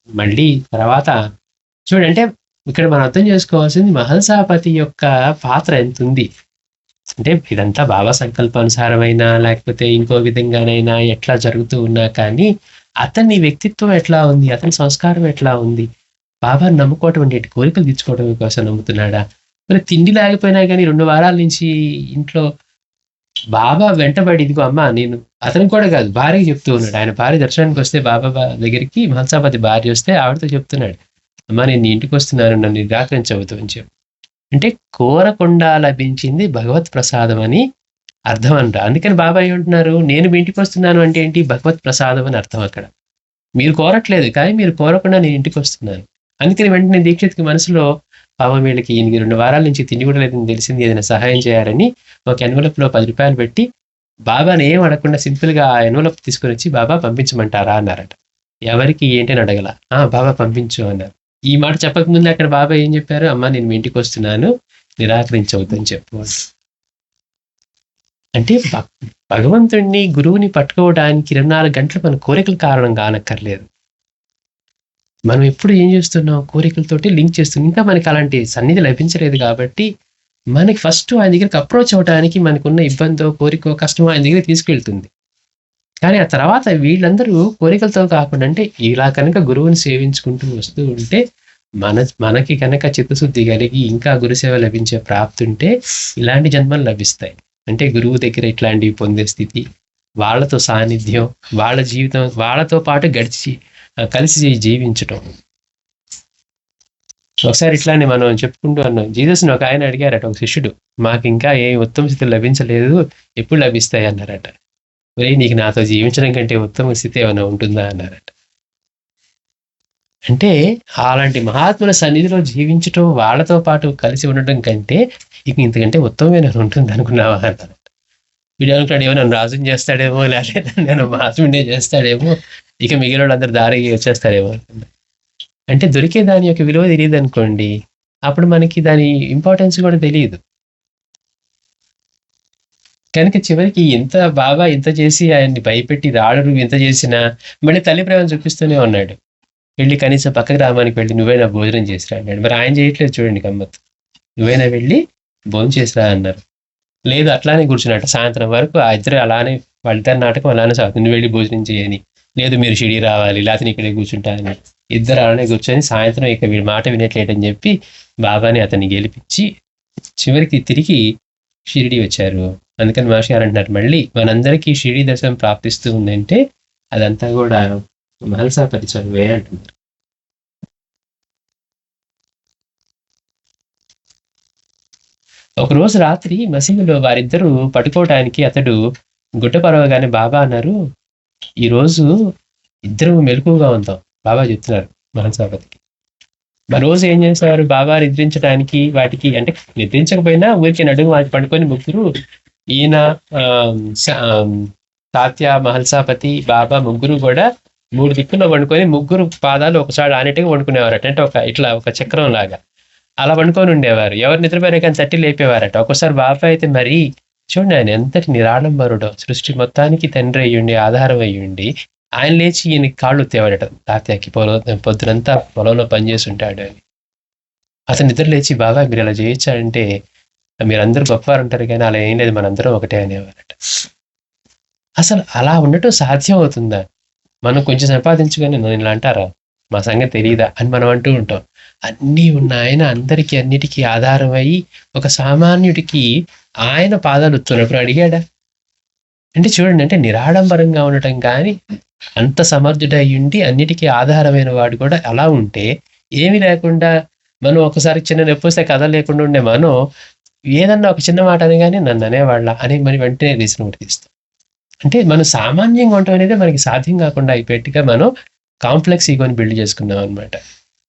మళ్ళీ తర్వాత చూడంటే ఇక్కడ మనం అర్థం చేసుకోవాల్సింది మహల్సాపతి యొక్క పాత్ర ఎంత ఉంది. అంటే ఇదంతా బాబా సంకల్పానుసారమైనా లేకపోతే ఇంకో విధంగానైనా ఎట్లా జరుగుతూ ఉన్నా కానీ అతని వ్యక్తిత్వం ఎట్లా ఉంది, అతని సంస్కారం ఎట్లా ఉంది, బాబాని నమ్ముకోవటం అంటే కోరికలు తీర్చుకోవడం కోసం నమ్ముతున్నాడా? మరి తిండి లేకపోయినా కానీ 2 వారాల నుంచి ఇంట్లో బాబా వెంటబడి ఇదిగో అమ్మ నేను, అతను కూడా కాదు భార్యకి చెప్తూ ఉన్నాడు. ఆయన భార్య దర్శనానికి వస్తే బాబా దగ్గరికి మహల్సాపతి భార్య వస్తే ఆవిడతో చెప్తున్నాడు, అమ్మ నేను ఇంటికి వస్తున్నాను, నన్ను నిరాకరించవద్దు అని చెప్పి. అంటే కోరకుండా లభించింది భగవత్ ప్రసాదం అని అర్థం అంట. అందుకని బాబా ఏమంటున్నారు, నేను మీ ఇంటికి వస్తున్నాను అంటే ఏంటి, భగవత్ ప్రసాదం అని అర్థం. అక్కడ మీరు కోరట్లేదు కానీ మీరు కోరకుండా నేను ఇంటికి వస్తున్నాను. అందుకని వెంటనే దీక్షిత్కి మనసులో బాబా వీళ్ళకి ఈయనకి 2 వారాల నుంచి తిండి కూడా లేదని తెలిసింది, ఏదైనా సహాయం చేయాలని ఒక ఎన్వలప్ లో 10 రూపాయలు పెట్టి బాబాని ఏం అడగకుండా సింపుల్ గా ఆ ఎన్వలప్ తీసుకొని వచ్చి బాబా పంపించమంటారా అన్నారట. ఎవరికి ఏంటి అని అడగల, బాబా పంపించు అన్నారు. ఈ మాట చెప్పకముందు అక్కడ బాబా ఏం చెప్పారు, అమ్మ నేను మీ ఇంటికి వస్తున్నాను, నిరాకరించవద్దని చెప్పు. అంటే భగవంతుడిని గురువుని పట్టుకోవడానికి 24 గంటలు మన కోరికల కారణం కానక్కర్లేదు. మనం ఎప్పుడు ఏం చేస్తున్నాం, కోరికలతోటి లింక్ చేస్తున్నాం. ఇంకా మనకి అలాంటి సన్నిధి లభించలేదు కాబట్టి మనకి ఫస్ట్ ఆయన దగ్గరికి అప్రోచ్ అవ్వడానికి మనకున్న ఇబ్బందో, కోరికో, కష్టమో ఆయన దగ్గరికి తీసుకెళ్తుంది. కానీ ఆ తర్వాత వీళ్ళందరూ కోరికలతో కాకుండా, అంటే ఇలా కనుక గురువుని సేవించుకుంటూ వస్తూ ఉంటే మనకి కనుక చిత్తశుద్ధి కలిగి ఇంకా గురుసేవ లభించే ప్రాప్తి ఉంటే ఇలాంటి జన్మలు లభిస్తాయి. అంటే గురువు దగ్గర ఇట్లాంటివి పొందే స్థితి, వాళ్ళతో సాన్నిధ్యం, వాళ్ళ జీవితం వాళ్ళతో పాటు కలిసి జీవించటం. ఒకసారి ఇట్లానే మనం చెప్పుకుంటూ అన్నాం, జీసస్ని ఒక ఆయన అడిగారట, ఒక శిష్యుడు, మాకు ఇంకా ఏ ఉత్తమ స్థితి లభించలేదు, ఎప్పుడు లభిస్తాయి అన్నారట. మరి నీకు నాతో జీవించడం కంటే ఉత్తమ స్థితి ఏమైనా ఉంటుందా అన్నారట. అంటే అలాంటి మహాత్ముల సన్నిధిలో జీవించటం, వాళ్ళతో పాటు కలిసి ఉండటం కంటే ఇక ఇంతకంటే ఉత్తమమైన ఉంటుంది అనుకున్నావా అన్నారట. వీడు అనుకున్నాడు, ఏమో నన్ను రాజుని చేస్తాడేమో, లేకపోతే నేను మహాత్ముడే చేస్తాడేమో, ఇక మిగిలిన వాళ్ళందరూ దారికి వచ్చేస్తారేమో అనుకున్నా. అంటే దొరికే దాని యొక్క విలువ తెలియదు అనుకోండి, అప్పుడు మనకి దాని ఇంపార్టెన్స్ కూడా తెలియదు. కనుక చివరికి ఎంత బాగా ఇంత చేసి ఆయన్ని భయపెట్టి రాడు ఎంత చేసినా మళ్ళీ తల్లి ప్రేమ చూపిస్తూనే ఉన్నాడు. వెళ్ళి కనీసం పక్క గ్రామానికి వెళ్ళి నువ్వైనా భోజనం చేసిరా అన్నాడు. మరి ఆయన చేయట్లేదు చూడండి గమ్మత్తు. నువ్వైనా వెళ్ళి భోజనం చేసిరా అన్నారు. లేదు అట్లానే కూర్చున్నట్టు సాయంత్రం వరకు ఆ ఇద్దరు అలానే, వాళ్ళిద్దరు నాటకం అలానే సాగుతుంది. నువ్వు వెళ్ళి భోజనం చేయని, లేదు మీరు షిడి రావాలి, లేకపోతే ఇక్కడే కూర్చుంటా అని ఇద్దరు అలానే కూర్చొని సాయంత్రం ఇక వీడి మాట వినట్లేదని చెప్పి బాబాని అతన్ని గెలిపించి చివరికి తిరిగి షిరిడి వచ్చారు. అందుకని మహర్షి గారు అంటున్నారు, మళ్ళీ మనందరికీ షిరిడి దర్శనం ప్రాప్తిస్తూ ఉందంటే అదంతా కూడా మహల్సాపతి చదువే అంటున్నారు. ఒకరోజు రాత్రి మసీదులో వారిద్దరూ పడుకోవటానికి అతడు గుడ్డ పరవగానే బాబా అన్నారు, ఈరోజు ఇద్దరు మెలకువగా ఉందాం బాబా చెప్తున్నారు మహల్సాపతికి. మరి రోజు ఏం చేసేవారు, బాబా నిద్రించడానికి వాటికి, అంటే నిద్రించకపోయినా ఊరికి నడుము వాటి పడుకొని ముగ్గురు, ఈయన తాత్య, మహల్సాపతి, బాబా ముగ్గురు కూడా 3 దిక్కుల్లో వండుకొని ముగ్గురు పాదాలు ఒకసారి ఆనేట్టుగా వండుకునేవారట. అంటే ఇట్లా ఒక చక్రం లాగా అలా వండుకొని ఉండేవారు. ఎవరు నిద్రపోయినా కానీ తట్టి లేపేవారట. ఒక్కోసారి బాబా అయితే మరి చూడండి, ఆయన ఎంతటి నిరాడంబరుడో, సృష్టి మొత్తానికి తండ్రి అయ్యుండి, ఆధారం అయ్యుండి, ఆయన లేచి ఈయన కాళ్ళు తేవాడట. తాత్యాకి పొద్దునంతా పొలంలో పనిచేసి ఉంటాడు అని. అతను నిద్ర లేచి, బాబా మీరు ఇలా చేయొచ్చా అంటే, మీరందరూ గొప్పవారు అంటారు కానీ అలా ఏం లేదు, మనందరం ఒకటే అనేవారట. అసలు అలా ఉండటం సాధ్యం అవుతుందా? మనం కొంచెం సంపాదించుకొని నన్ను ఇలా అంటారా, మా సంగతి తెలియదా అని మనం అంటూ ఉంటాం. అన్నీ ఉన్న ఆయన అందరికీ అన్నిటికీ ఆధారం అయ్యి ఒక సామాన్యుడికి ఆయన పాదాలు తునప్పుడు అడిగాడా? అంటే చూడండి, అంటే నిరాడంబరంగా ఉండటం కానీ అంత సమర్థుడయ్యుండి అన్నిటికీ ఆధారమైన వాడు కూడా అలా ఉంటే, ఏమి లేకుండా మనం ఒకసారి చిన్న నొప్పి వస్తే కథ లేకుండా ఉండే మనం ఏదన్నా ఒక చిన్న మాట అనగానే నన్ను అనేవాళ్ళ అని మరి వెంటనే రీజన్ ఒకటి తీస్తాం. అంటే మనం సామాన్యంగా ఉండటం అనేది మనకి సాధ్యం కాకుండా అయిపోయేట్టుగా మనం కాంప్లెక్స్ ఈగోని బిల్డ్ చేసుకున్నాం అనమాట.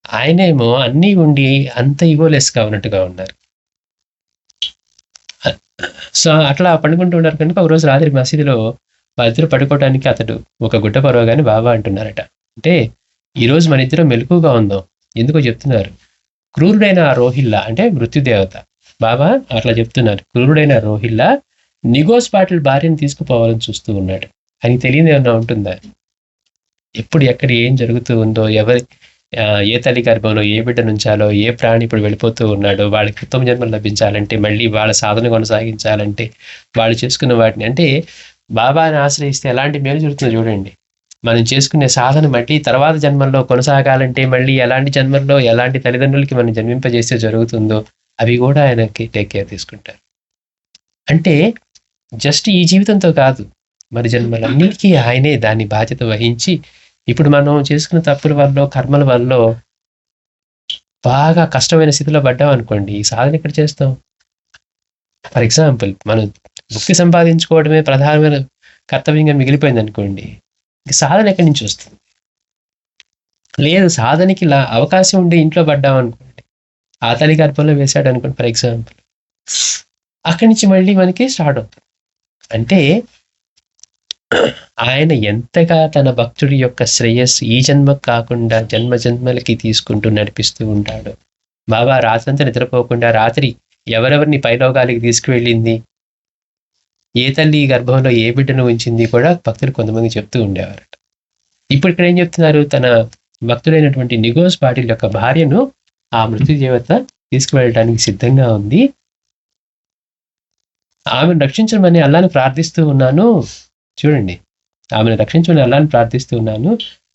ఆయనేమో అన్నీ ఉండి అంత ఈగోలెస్గా ఉన్నట్టుగా ఉన్నారు. సో అట్లా పండుకుంటూ ఉన్నారు కనుక ఒక రోజు రాత్రి మసీదులో వాళ్ళిద్దరు పడుకోవడానికి అతడు ఒక గుడ్డ పరవగానే బాబా అంటున్నారట, అంటే ఈరోజు మన ఇద్దరం మెలకుగా ఉందాం. ఎందుకో చెప్తున్నారు, క్రూరుడైన ఆ రోహిల్లా, అంటే మృత్యుదేవత బాబా అట్లా చెప్తున్నారు, క్రూరుడైన రోహిల్లా నిగోస్ పాటిల్ భార్యను తీసుకుపోవాలని చూస్తూ ఉన్నాడు. అని తెలియదు ఏమన్నా ఉంటుందా? ఎప్పుడు ఎక్కడ ఏం జరుగుతూ ఉందో, ఏ తల్లి గర్భంలో ఏ బిడ్డ నుంచాలో, ఏ ప్రాణి ఇప్పుడు వెళ్ళిపోతూ ఉన్నాడో, వాళ్ళకి ఉత్తమ జన్మలు లభించాలంటే, మళ్ళీ వాళ్ళ సాధన కొనసాగించాలంటే వాళ్ళు చేసుకున్న వాటిని, అంటే బాబాని ఆశ్రయిస్తే ఎలాంటి మేలు జరుగుతుందో చూడండి. మనం చేసుకునే సాధన మళ్ళీ తర్వాత జన్మల్లో కొనసాగాలంటే, మళ్ళీ ఎలాంటి జన్మల్లో ఎలాంటి తల్లిదండ్రులకి మనం జన్మింపజేస్తే జరుగుతుందో అవి కూడా ఆయనకి టేక్ కేర్ తీసుకుంటారు. అంటే జస్ట్ ఈ జీవితంతో కాదు, మరి జన్మలన్నిటికీ ఆయనే దాన్ని బాధ్యత వహించి, ఇప్పుడు మనం చేసుకున్న తప్పుల వల్ల, కర్మల వల్ల బాగా కష్టమైన స్థితిలో పడ్డాం అనుకోండి, ఈ సాధన ఎక్కడ చేస్తాం? ఫర్ ఎగ్జాంపుల్, మనం ముక్తి సంపాదించుకోవడమే ప్రధానమైన కర్తవ్యంగా మిగిలిపోయింది అనుకోండి, ఇంక సాధన ఎక్కడి నుంచి వస్తుంది? లేదు, సాధనకి అవకాశం ఉండి ఇంట్లో పడ్డాం అనుకోండి, ఆ తల్లి గర్భంలో వేశాడు అనుకోండి ఫర్ ఎగ్జాంపుల్, అక్కడి నుంచి మళ్ళీ మనకి స్టార్ట్ అవుతుంది. అంటే ఆయన ఎంతగా తన భక్తుడి యొక్క శ్రేయస్సు ఈ జన్మకు కాకుండా జన్మ జన్మలకి తీసుకుంటూ నడిపిస్తూ ఉంటాడు. బాబా రాత్రంతా నిద్రపోకుండా రాత్రి ఎవరెవరిని పైలోకాలకి తీసుకువెళ్ళింది, ఏ తల్లి గర్భంలో ఏ బిడ్డను ఉంచింది కూడా భక్తులు కొంతమంది చెప్తూ ఉండేవారట. ఇప్పుడు ఇక్కడ ఏం చెప్తున్నారు, తన భక్తుడైనటువంటి నిగోస్ పాటిల్ యొక్క భార్యను ఆ మృత్యుదేవత తీసుకువెళ్ళడానికి సిద్ధంగా ఉంది. ఆమెను రక్షించమని అల్లాని ప్రార్థిస్తూ ఉన్నాను. చూడండి, ఆమెను రక్షించమని అల్లాని ప్రార్థిస్తూ ఉన్నాను,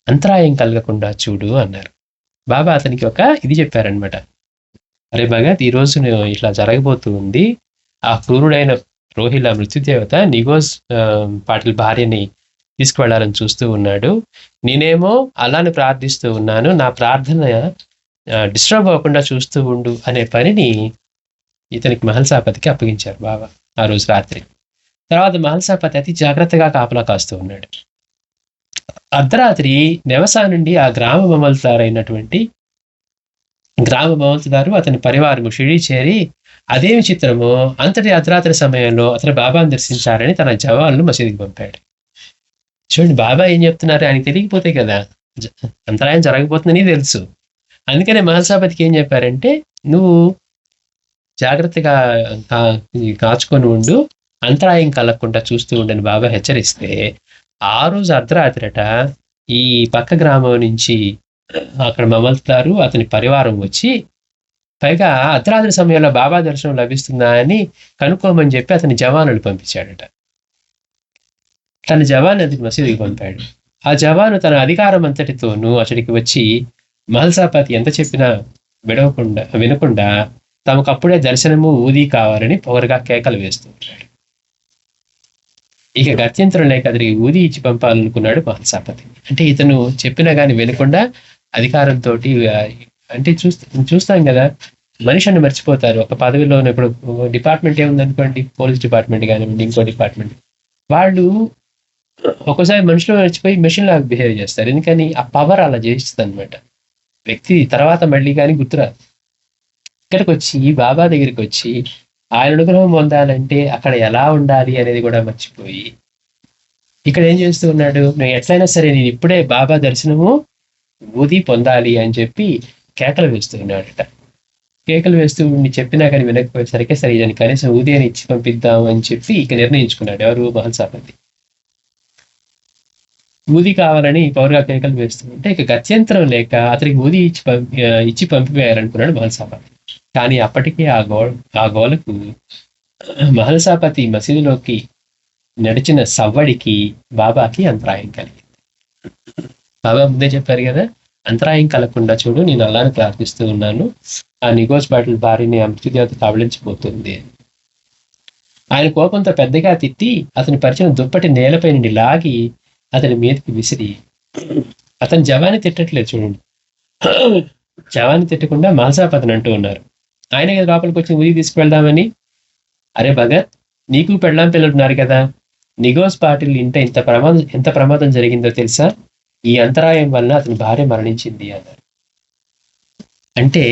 అంతరాయం కలగకుండా చూడు అన్నారు. బాబా అతనికి ఒక ఇది చెప్పారనమాట. అరే భగత్, ఈరోజు ఇట్లా జరగబోతూ ఉంది. ఆ క్రూరుడైన రోహిల్లా మృత్యుదేవత నిగోస్ పాటిల్ భార్యని తీసుకువెళ్ళాలని చూస్తూ ఉన్నాడు. నేనేమో అల్లాని ప్రార్థిస్తూ ఉన్నాను, నా ప్రార్థన డిస్టర్బ్ అవ్వకుండా చూస్తూ ఉండు అనే పనిని ఇతనికి మహల్సాపతికి అప్పగించారు బాబా ఆ రోజు రాత్రి. తర్వాత మహల్సాపతి అతి జాగ్రత్తగా కాపలా కాస్తూ ఉన్నాడు. అర్ధరాత్రి నెవసా నుండి ఆ గ్రామ మమల్తదారు అతని పరివారము షిరిడి చేరి, అదేమి చిత్రమో అంతటి అర్ధరాత్రి సమయంలో అతను బాబాను దర్శించారని తన జవాన్లు మసీదుకి పంపాడు. చూడండి, బాబా ఏం చెప్తున్నారు ఆయనకి తెలియకపోతే కదా, అంతరాయం జరగబోతుందని తెలుసు. అందుకనే మహల్సాపతికి ఏం చెప్పారంటే, నువ్వు జాగ్రత్తగా కాచుకొని ఉండు, అంతరాయం కలగకుండా చూస్తూ ఉండని బాబా హెచ్చరిస్తే, ఆ రోజు అర్ధరాత్రట ఈ పక్క గ్రామం నుంచి అక్కడ మమల్తారు అతని పరివారం వచ్చి, పైగా అర్ధరాత్రి సమయంలో బాబా దర్శనం లభిస్తుందా అని కనుక్కోమని చెప్పి అతని జవానులు పంపించాడట. తన జవాన్ అతని మసీదుకి పంపాడు. ఆ జవాను తన అధికారం అంతటితోనూ అతడికి వచ్చి మహల్సాపతి ఎంత చెప్పినా వినకుండా తమకప్పుడే దర్శనము ఊది కావాలని పొగరుగా కేకలు వేస్తూ ఉంటాడు. ఇక గత్యంతరం లేక అతనికి ఊది ఇచ్చి పంపాలనుకున్నాడు మహల్సాపతి. అంటే ఇతను చెప్పినా కానీ వినకుండా అధికారంతో, అంటే చూస్తాం కదా, మనిషిని మర్చిపోతారు. ఒక పదవిలో ఇప్పుడు డిపార్ట్మెంట్ ఏముందనుకోండి, పోలీస్ డిపార్ట్మెంట్ కానివ్వండి, ఇంకో డిపార్ట్మెంట్, వాళ్ళు ఒక్కోసారి మనుషులు మర్చిపోయి మెషిన్ లాగా బిహేవ్ చేస్తారు. ఎందుకని ఆ పవర్ అలా చేస్తుంది అనమాట. వ్యక్తి తర్వాత మళ్ళీ కానీ గుర్తురాదు. ఇక్కడికి వచ్చి బాబా దగ్గరికి వచ్చి ఆయన అనుగ్రహం పొందాలంటే అక్కడ ఎలా ఉండాలి అనేది కూడా మర్చిపోయి ఇక్కడ ఏం చేస్తూ ఉన్నాడు, నేను ఎట్లయినా సరే నేను ఇప్పుడే బాబా దర్శనము ఊది పొందాలి అని చెప్పి కేకలు వేస్తూ ఉన్నాడట. కేకలు వేస్తూ చెప్పినా కానీ వినకపోయేసరికి సరే దాన్ని కనీసం ఊది అని ఇచ్చి పంపిద్దాం అని చెప్పి ఇక నిర్ణయించుకున్నాడు. ఎవరు? మహల్సాపతి. ఊది కావాలని పౌరుగా కేకలు వేస్తూ ఉంటే ఇక గత్యంతరం లేక అతనికి ఊది ఇచ్చి పంపివేయాలనుకున్నాడు మహల్సాపతి. కానీ అప్పటికే ఆ గోలకు మహల్సాపతి మసీదులోకి నడిచిన సవ్వడికి బాబాకి అంతరాయం కలిగింది. బాబా ముందే చెప్పారు కదా, అంతరాయం కలగకుండా చూడు, నేను అల్లాని ప్రార్థిస్తూ ఉన్నాను, ఆ నిగోస్ పాటిల్ భార్యని ఆ మృత్యుదేవత కబళించిపోతుంది. ఆయన కోపంతో పెద్దగా తిట్టి అతని పరిచిన దుప్పటి నేలపై నుండి లాగి అతని మీదకి విసిరి, అతని జవాన్ని తిట్టట్లేదు చూడండి, జవాన్ని తిట్టకుండా మహల్సాపతిని అంటూ ఉన్నారు. ఆయన కదా లోపలికి వచ్చి ఊరి తీసుకువెళ్దామని. అరే భగత్, నీకు పెళ్ళాం పిల్లలు ఉన్నారు కదా, నిగోస్ పాటిల్ ఇంట ఎంత ప్రమాదం జరిగిందో తెలుసా? ఈ అంతరాయం వలన అతని భార్య మరణించింది అన్నారు. అంటే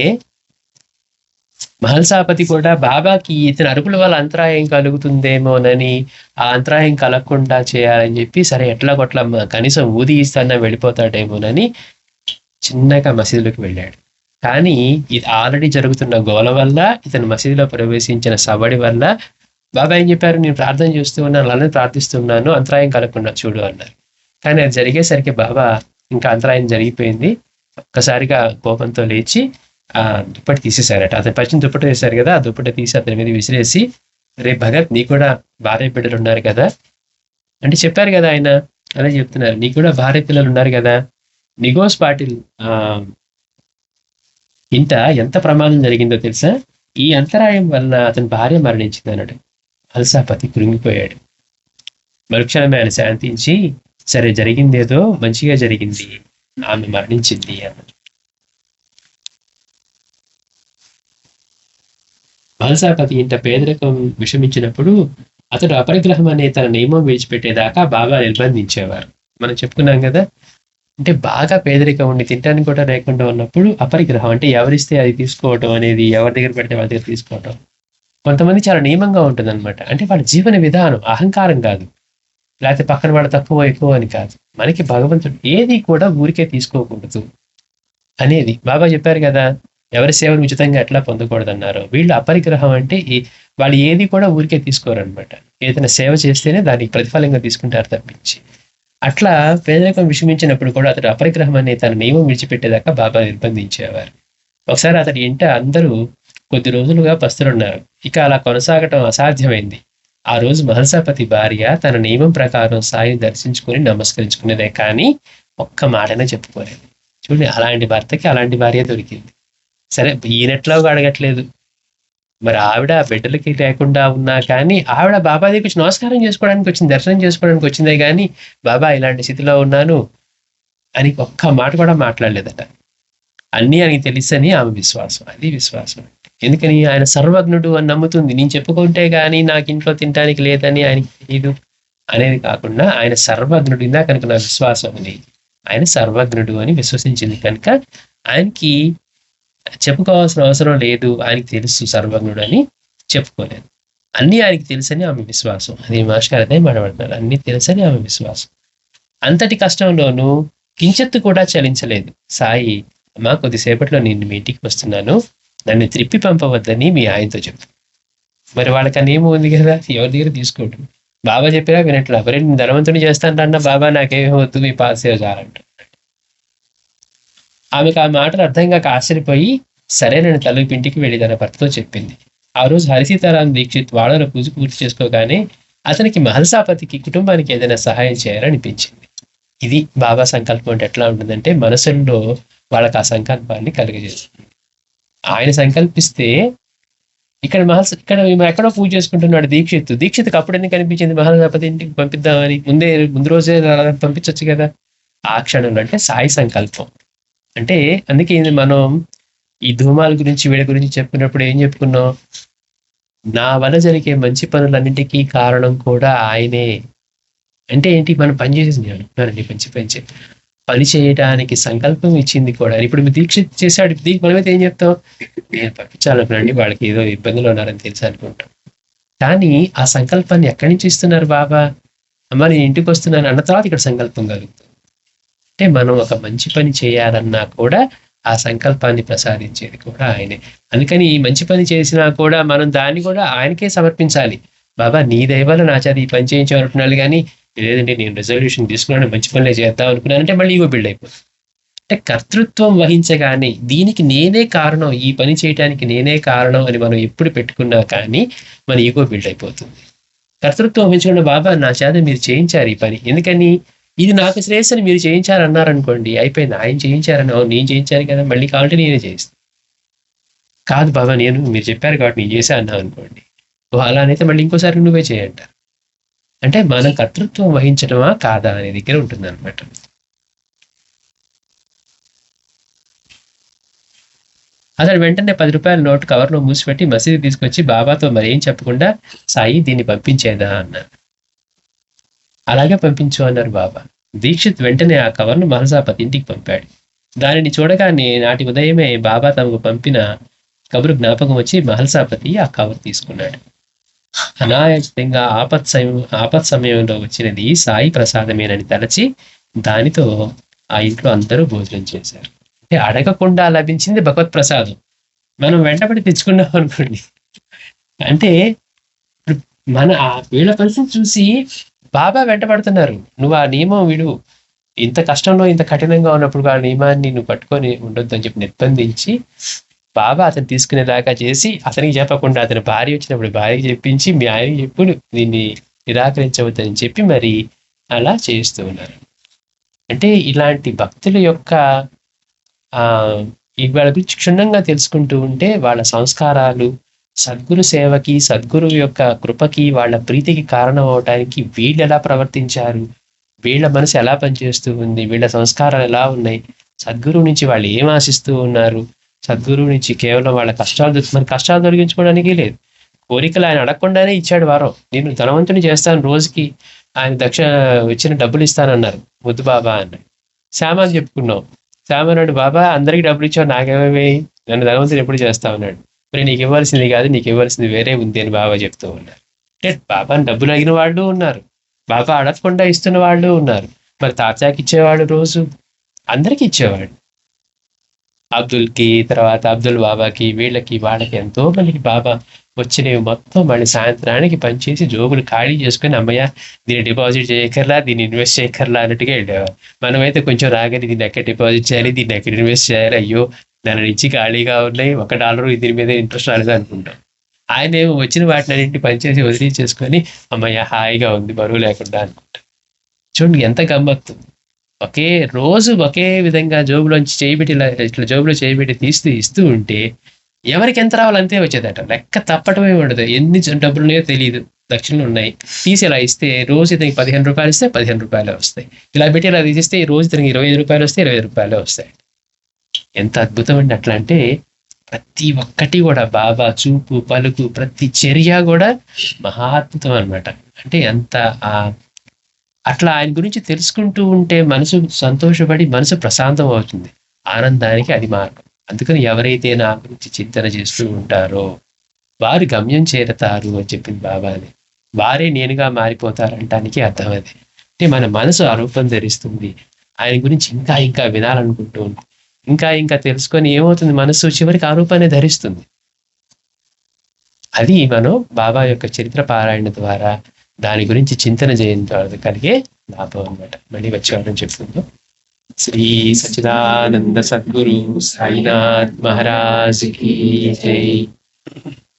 మహల్సాపతి కూడా బాబాకి ఇతని అరుపుల వల్ల అంతరాయం కలుగుతుందేమోనని, ఆ అంతరాయం కలగకుండా చేయాలని చెప్పి సరే ఎట్లా కొట్లా కనీసం ఊది ఇస్తానా వెళ్ళిపోతాడేమోనని చిన్నగా మసీదులోకి వెళ్ళాడు. కానీ ఇది ఆల్రెడీ జరుగుతున్న గోల వల్ల, ఇతను మసీదులో ప్రవేశించిన సవడి వల్ల బాబా ఏం చెప్పారు, నేను ప్రార్థన చేస్తూ ఉన్నాను, అలానే ప్రార్థిస్తున్నాను, అంతరాయం కలగకుండా చూడు అన్నారు. కానీ అది జరిగేసరికి బాబా ఇంకా అంతరాయం జరిగిపోయింది. ఒక్కసారిగా కోపంతో లేచి ఆ దుప్పటి తీసేశారట. అతను పరిచిన దుప్పటి వేశారు కదా, ఆ దుప్పటి తీసి అతని మీద విసిరేసి, రే భగత్, నీ కూడా భార్య బిడ్డలు ఉన్నారు కదా అంటే చెప్పారు కదా ఆయన, అలా చెప్తున్నారు, నీ కూడా భార్య పిల్లలు ఉన్నారు కదా, నిగోస్ పాటిల్ ఇంత ఎంత ప్రమాదం జరిగిందో తెలుసా? ఈ అంతరాయం వలన అతని భార్య మరణించింది అన్నాడు. మహల్సాపతి కృంగిపోయాడు. మరుక్షణమే ఆయన శాంతించి, సరే జరిగిందేదో మంచిగా జరిగింది, ఆమె మరణించింది అన్నాడు. మహల్సాపతి ఇంత పేదరికం విషమించినప్పుడు అతడు అపరిగ్రహం అనే తన నియమం విడిచిపెట్టేదాకా బాగా నిర్బంధించేవారు. మనం చెప్పుకున్నాం కదా, అంటే బాగా పేదరికం ఉండి తినడానికి కూడా లేకుండా ఉన్నప్పుడు అపరిగ్రహం అంటే ఎవరిస్తే అది తీసుకోవటం అనేది, ఎవరి దగ్గర పెడితే వాళ్ళ దగ్గర తీసుకోవటం. కొంతమంది చాలా నియమంగా ఉంటుంది అనమాట. అంటే వాళ్ళ జీవన విధానం, అహంకారం కాదు, లేకపోతే పక్కన వాళ్ళ తక్కువ ఎక్కువ అని కాదు. మనకి భగవంతుడు ఏది కూడా ఊరికే తీసుకోకూడదు అనేది బాబా చెప్పారు కదా, ఎవరి సేవను ఉచితంగా ఎట్లా పొందకూడదు అన్నారు. వీళ్ళు అపరిగ్రహం అంటే వాళ్ళు ఏది కూడా ఊరికే తీసుకోరు అనమాట. ఏదైనా సేవ చేస్తేనే దానికి ప్రతిఫలంగా తీసుకుంటారు తప్పించి అట్లా పేదరికం విషమించినప్పుడు కూడా అతడు అపరిగ్రహం అనే తన నియమం విడిచిపెట్టేదాకా బాబా నిర్బంధించేవారు. ఒకసారి అతడి ఇంట అందరూ కొద్ది రోజులుగా పస్తులున్నారు. ఇక అలా కొనసాగటం అసాధ్యమైంది. ఆ రోజు మహల్సాపతి భార్య తన నియమం ప్రకారం సాయిని దర్శించుకుని నమస్కరించుకునేదే కానీ ఒక్క మాటనే చెప్పుకోలేదు. చూడండి, అలాంటి భర్తకి అలాంటి భార్య దొరికింది. సరే, ఈయనెట్లాగో అడగట్లేదు, మరి ఆవిడ బిడ్డలకి లేకుండా ఉన్నా కానీ ఆవిడ బాబా దగ్గరికి వచ్చి నమస్కారం చేసుకోవడానికి వచ్చింది, దర్శనం చేసుకోవడానికి వచ్చిందే కానీ బాబా ఇలాంటి స్థితిలో ఉన్నాను అని ఒక్క మాట కూడా మాట్లాడలేదట. అన్నీ ఆయనకి తెలుసని ఆమె విశ్వాసం. అది విశ్వాసం. ఎందుకని? ఆయన సర్వజ్ఞుడు అని నమ్ముతుంది. నేను చెప్పుకుంటే కానీ నాకు ఇంట్లో తినడానికి లేదని ఆయనకి తెలియదు అనేది కాకుండా ఆయన సర్వజ్ఞుడు. ఇందా కనుక నా విశ్వాసం అని ఆయన సర్వజ్ఞుడు అని విశ్వసించింది కనుక ఆయనకి చెప్పుకోవాల్సిన అవసరం లేదు. ఆయనకి తెలుసు సర్వజ్ఞుడు అని చెప్పుకోలేదు. అన్నీ ఆయనకి తెలుసని ఆమె విశ్వాసం. అది మాస్టర్ అదే మాట్లాడుతున్నారు. అన్నీ తెలుసని ఆమె విశ్వాసం. అంతటి కష్టంలోనూ కించెత్తు కూడా చలించలేదు. సాయి, అమ్మా కొద్దిసేపట్లో నేను మీ ఇంటికి వస్తున్నాను, నన్ను త్రిప్పి పంపవద్దని మీ ఆయనతో చెప్పు. మరి వాళ్ళకి అనేమో ఉంది కదా, ఎవరి దగ్గర తీసుకోడు. బాబా చెప్పినా వినట్లా. మరి నేను ధనవంతుని చేస్తానన్నా బాబా నాకేమీ వద్దు, మీ పాసే చాలంట. ఆమెకు ఆ మాటలు అర్థం కాక ఆశ్చర్యపోయి సరేనని తలుపు ఇంటికి వెళ్ళి తన భర్తతో చెప్పింది. ఆ రోజు హరిసీతారాం దీక్షిత్ వాడల పూజ పూర్తి చేసుకోగానే అతనికి మహల్సాపతికి కుటుంబానికి ఏదైనా సహాయం చేయాలనిపించింది. ఇది బాబా సంకల్పం అంటే ఎట్లా ఉంటుందంటే మనసుల్లో వాళ్ళకి ఆ సంకల్పాన్ని కలిగజేస్తుంది. ఆయన సంకల్పిస్తే ఇక్కడ ఎక్కడో పూజ చేసుకుంటున్నాడు దీక్షిత్కి అప్పుడు ఎందుకు కనిపించింది మహల్సాపతి ఇంటికి పంపిద్దామని? ముందు రోజే పంపించవచ్చు కదా. ఆ క్షణంలో అంటే సాయి సంకల్పం. అంటే అందుకే మనం ఈ ధూమాల గురించి వీళ్ళ గురించి చెప్పుకున్నప్పుడు ఏం చెప్పుకున్నాం? నా వల్ల జరిగే మంచి పనులన్నింటికీ కారణం కూడా ఆయనే. అంటే ఏంటి? మనం పని చేసేది అంటున్నారండి, మంచి పని చేయడానికి సంకల్పం ఇచ్చింది కూడా. ఇప్పుడు మీరు దీక్ష చేశాడు, మనమైతే ఏం చెప్తాం? నేను పంపించాలనుకున్నాండి, వాళ్ళకి ఏదో ఇబ్బందులు ఉన్నారని తెలుసు అనుకుంటాం. కానీ ఆ సంకల్పాన్ని ఎక్కడి నుంచి ఇస్తున్నారు బాబా? అమ్మ నేను ఇంటికి వస్తున్నాను అన్న తర్వాత ఇక్కడ సంకల్పం కలుగుతుంది. అంటే మనం ఒక మంచి పని చేయాలన్నా కూడా ఆ సంకల్పాన్ని ప్రసాదించేది కూడా ఆయనే. అందుకని ఈ మంచి పని చేసినా కూడా మనం దాన్ని కూడా ఆయనకే సమర్పించాలి. బాబా నీ దయవల్ల నా చేత ఈ పని చేయించాలనుకున్నాను, కానీ లేదంటే నేను రెజల్యూషన్ తీసుకున్నాను, మంచి పనులే చేద్దాం అనుకున్నానంటే మళ్ళీ ఈగో బిల్డ్ అయిపోతుంది. అంటే కర్తృత్వం వహించగానే దీనికి నేనే కారణం, ఈ పని చేయడానికి నేనే కారణం అని మనం ఎప్పుడు పెట్టుకున్నా కానీ మన ఈగో బిల్డ్ అయిపోతుంది. కర్తృత్వం వహించకుండా బాబా నా చేత మీరు చేయించారు ఈ పని, ఎందుకని? ఇది నాకు శ్రేయస్సుని మీరు చేయించారన్నారనుకోండి, అయిపోయింది. ఆయన చేయించారని, నేను చేయించాను కదా, మళ్ళీ కావాలంటే నేనే చేయిస్తాను. కాదు బాబా మీరు చెప్పారు కాబట్టి నేను చేశా అన్నా అనుకోండి, అలానైతే మళ్ళీ ఇంకోసారి నువ్వే చేయంటారు. అంటే మనం కర్తృత్వం వహించడమా కాదా అనే దగ్గర ఉంటుంది అనమాట. అతడు వెంటనే 10 రూపాయల నోటు కవర్లో మూసిపెట్టి మసీదు తీసుకొచ్చి బాబాతో మరేం చెప్పకుండా సాయి దీన్ని పంపించేదా అన్నారు. అలాగే పంపించు అన్నారు బాబా. దీక్షిత్ వెంటనే ఆ కవర్ను మహల్సాపతి ఇంటికి పంపాడు. దానిని చూడగానే నాటి ఉదయమే బాబా తమకు పంపిన కబురు జ్ఞాపకం వచ్చి మహల్సాపతి ఆ కవర్ తీసుకున్నాడు. అనాయాసంగా ఆపత్ సమయంలో వచ్చినది సాయి ప్రసాదమేనని తలచి దానితో ఆ ఇంట్లో అందరూ భోజనం చేశారు. అంటే అడగకుండా లభించింది భగవత్ ప్రసాదం. మనం వెంటబడి తెచ్చుకున్నాం అనుకోండి, అంటే మన వీళ్ళ పరిస్థితి చూసి బాబా వెంటబడుతున్నారు, నువ్వు ఆ నియమం విడు, ఇంత కష్టంలో ఇంత కఠినంగా ఉన్నప్పుడు ఆ నియమాన్ని నువ్వు పట్టుకొని ఉండొద్దు అని చెప్పి నిర్బంధించి బాబా అతను తీసుకునేలాగా చేసి, అతనికి చెప్పకుండా అతని భార్య వచ్చినప్పుడు భార్యకి చెప్పించి మీ ఆయనకి చెప్పు దీన్ని నిరాకరించవద్దని చెప్పి మరి అలా చేస్తూ ఉన్నారు. అంటే ఇలాంటి భక్తుల యొక్క వాళ్ళ గురించి క్షుణ్ణంగా తెలుసుకుంటూ ఉంటే వాళ్ళ సంస్కారాలు సద్గురు సేవకి, సద్గురు యొక్క కృపకి, వాళ్ళ ప్రీతికి కారణం అవటానికి వీళ్ళు ఎలా ప్రవర్తించారు, వీళ్ళ మనసు ఎలా పనిచేస్తూ ఉంది, వీళ్ళ సంస్కారాలు ఎలా ఉన్నాయి, సద్గురువు నుంచి వాళ్ళు ఏం ఆశిస్తూ ఉన్నారు, సద్గురువు నుంచి కేవలం వాళ్ళ కష్టాలు తొలగించుకోవడానికి లేదు, కోరికలు ఆయన అడగకుండానే ఇచ్చాడు వారం. నేను ధనవంతుని చేస్తాను, రోజుకి ఆయన ఇచ్చిన డబ్బులు ఇస్తానన్నారు, వద్దు బాబా అన్నాడు. శ్యామ అని చెప్పుకున్నాం, శ్యామ అన్నాడు, బాబా అందరికి డబ్బులు ఇచ్చావు, నాకేమేమి, నన్ను ధనవంతుని ఎప్పుడు చేస్తా ఉన్నాడు, మరి నీకు ఇవ్వాల్సింది కాదు, నీకు ఇవ్వాల్సింది వేరే ఉంది అని బాబా చెప్తూ ఉన్నారు. అంటే బాబాని డబ్బులు అడిగిన వాళ్ళు ఉన్నారు, బాబా అడగకుండా ఇస్తున్న వాళ్ళు ఉన్నారు. మరి తాచాకి ఇచ్చేవాడు, రోజు అందరికి ఇచ్చేవాడు, అబ్దుల్కి, తర్వాత అబ్దుల్ బాబాకి, వీళ్ళకి వాళ్ళకి ఎంతో మందికి బాబా వచ్చినవి మొత్తం మళ్ళీ సాయంత్రానికి పనిచేసి జోబులు ఖాళీ చేసుకొని అమ్మయ్య దీన్ని డిపాజిట్ చేయకర్లా, దీన్ని ఇన్వెస్ట్ చేయకర్లా అన్నట్టుగా వెళ్ళేవారు. మనమైతే కొంచెం రాగానే దీన్ని ఎక్కడ డిపాజిట్ చేయాలి, దీన్ని ఎక్కడ ఇన్వెస్ట్ చేయాలి, అయ్యో దాని నుంచి ఖాళీగా ఉన్నాయి, $1 దీని మీద ఇంట్రెస్ట్ రాలేదు అనుకుంటాం. ఆయన ఏమో వచ్చిన వాటిని అన్నింటినీ పనిచేసి వదిలించేసుకొని అమ్మయ్య హాయిగా ఉంది బరువు లేకుండా అనుకుంటాం. చూడండి ఎంత గమ్మత్తు. ఒకే రోజు ఒకే విధంగా జోబులోంచి చేయబెట్టి ఇట్లా జోబులో చేయబెట్టి తీస్తూ ఇస్తూ ఉంటే ఎవరికి ఎంత రావాలి అంతే వచ్చేదట. లెక్క తప్పటమే ఉండదు. ఎన్ని డబ్బులు ఉన్నాయో తెలియదు, దక్షిణలు ఉన్నాయి తీసి ఇలా ఇస్తే రోజు ఇతనికి $15 ఇస్తే $15 వస్తాయి. ఇలా పెట్టి ఇలా తీసిస్తే రోజు ఇతనికి $25 వస్తే $20 వస్తాయి. ఎంత అద్భుతం అండి. అట్లా అంటే ప్రతి ఒక్కటి కూడా బాబా చూపు పలుకు ప్రతి చర్య కూడా మహాద్భుతం అనమాట. అంటే ఎంత అట్లా ఆయన గురించి తెలుసుకుంటూ ఉంటే మనసు సంతోషపడి మనసు ప్రశాంతం అవుతుంది. ఆనందానికి అది మార్గం. అందుకని ఎవరైతే నా గురించి చింతన చేస్తూ ఉంటారో వారు గమ్యం చేరతారు అని చెప్పింది బాబాని. వారే నేనుగా మారిపోతారంటానికి అర్థం అది. అంటే మన మనసు ఆ రూపం ధరిస్తుంది. ఆయన గురించి ఇంకా ఇంకా వినాలనుకుంటూ ఉంది. ఇంకా ఇంకా తెలుసుకొని ఏమవుతుంది, మనసు చివరికి ఆ రూపాన్ని ధరిస్తుంది. అది మనం బాబా యొక్క చరిత్ర పారాయణ ద్వారా దాని గురించి చింతన చేయడం ద్వారా కలిగే లాభం అనమాట. మళ్ళీ వచ్చేవారని చెప్తుందో శ్రీ సచ్చిదానంద సద్గురు సాయినాథ్ మహారాజ్ కీ జై.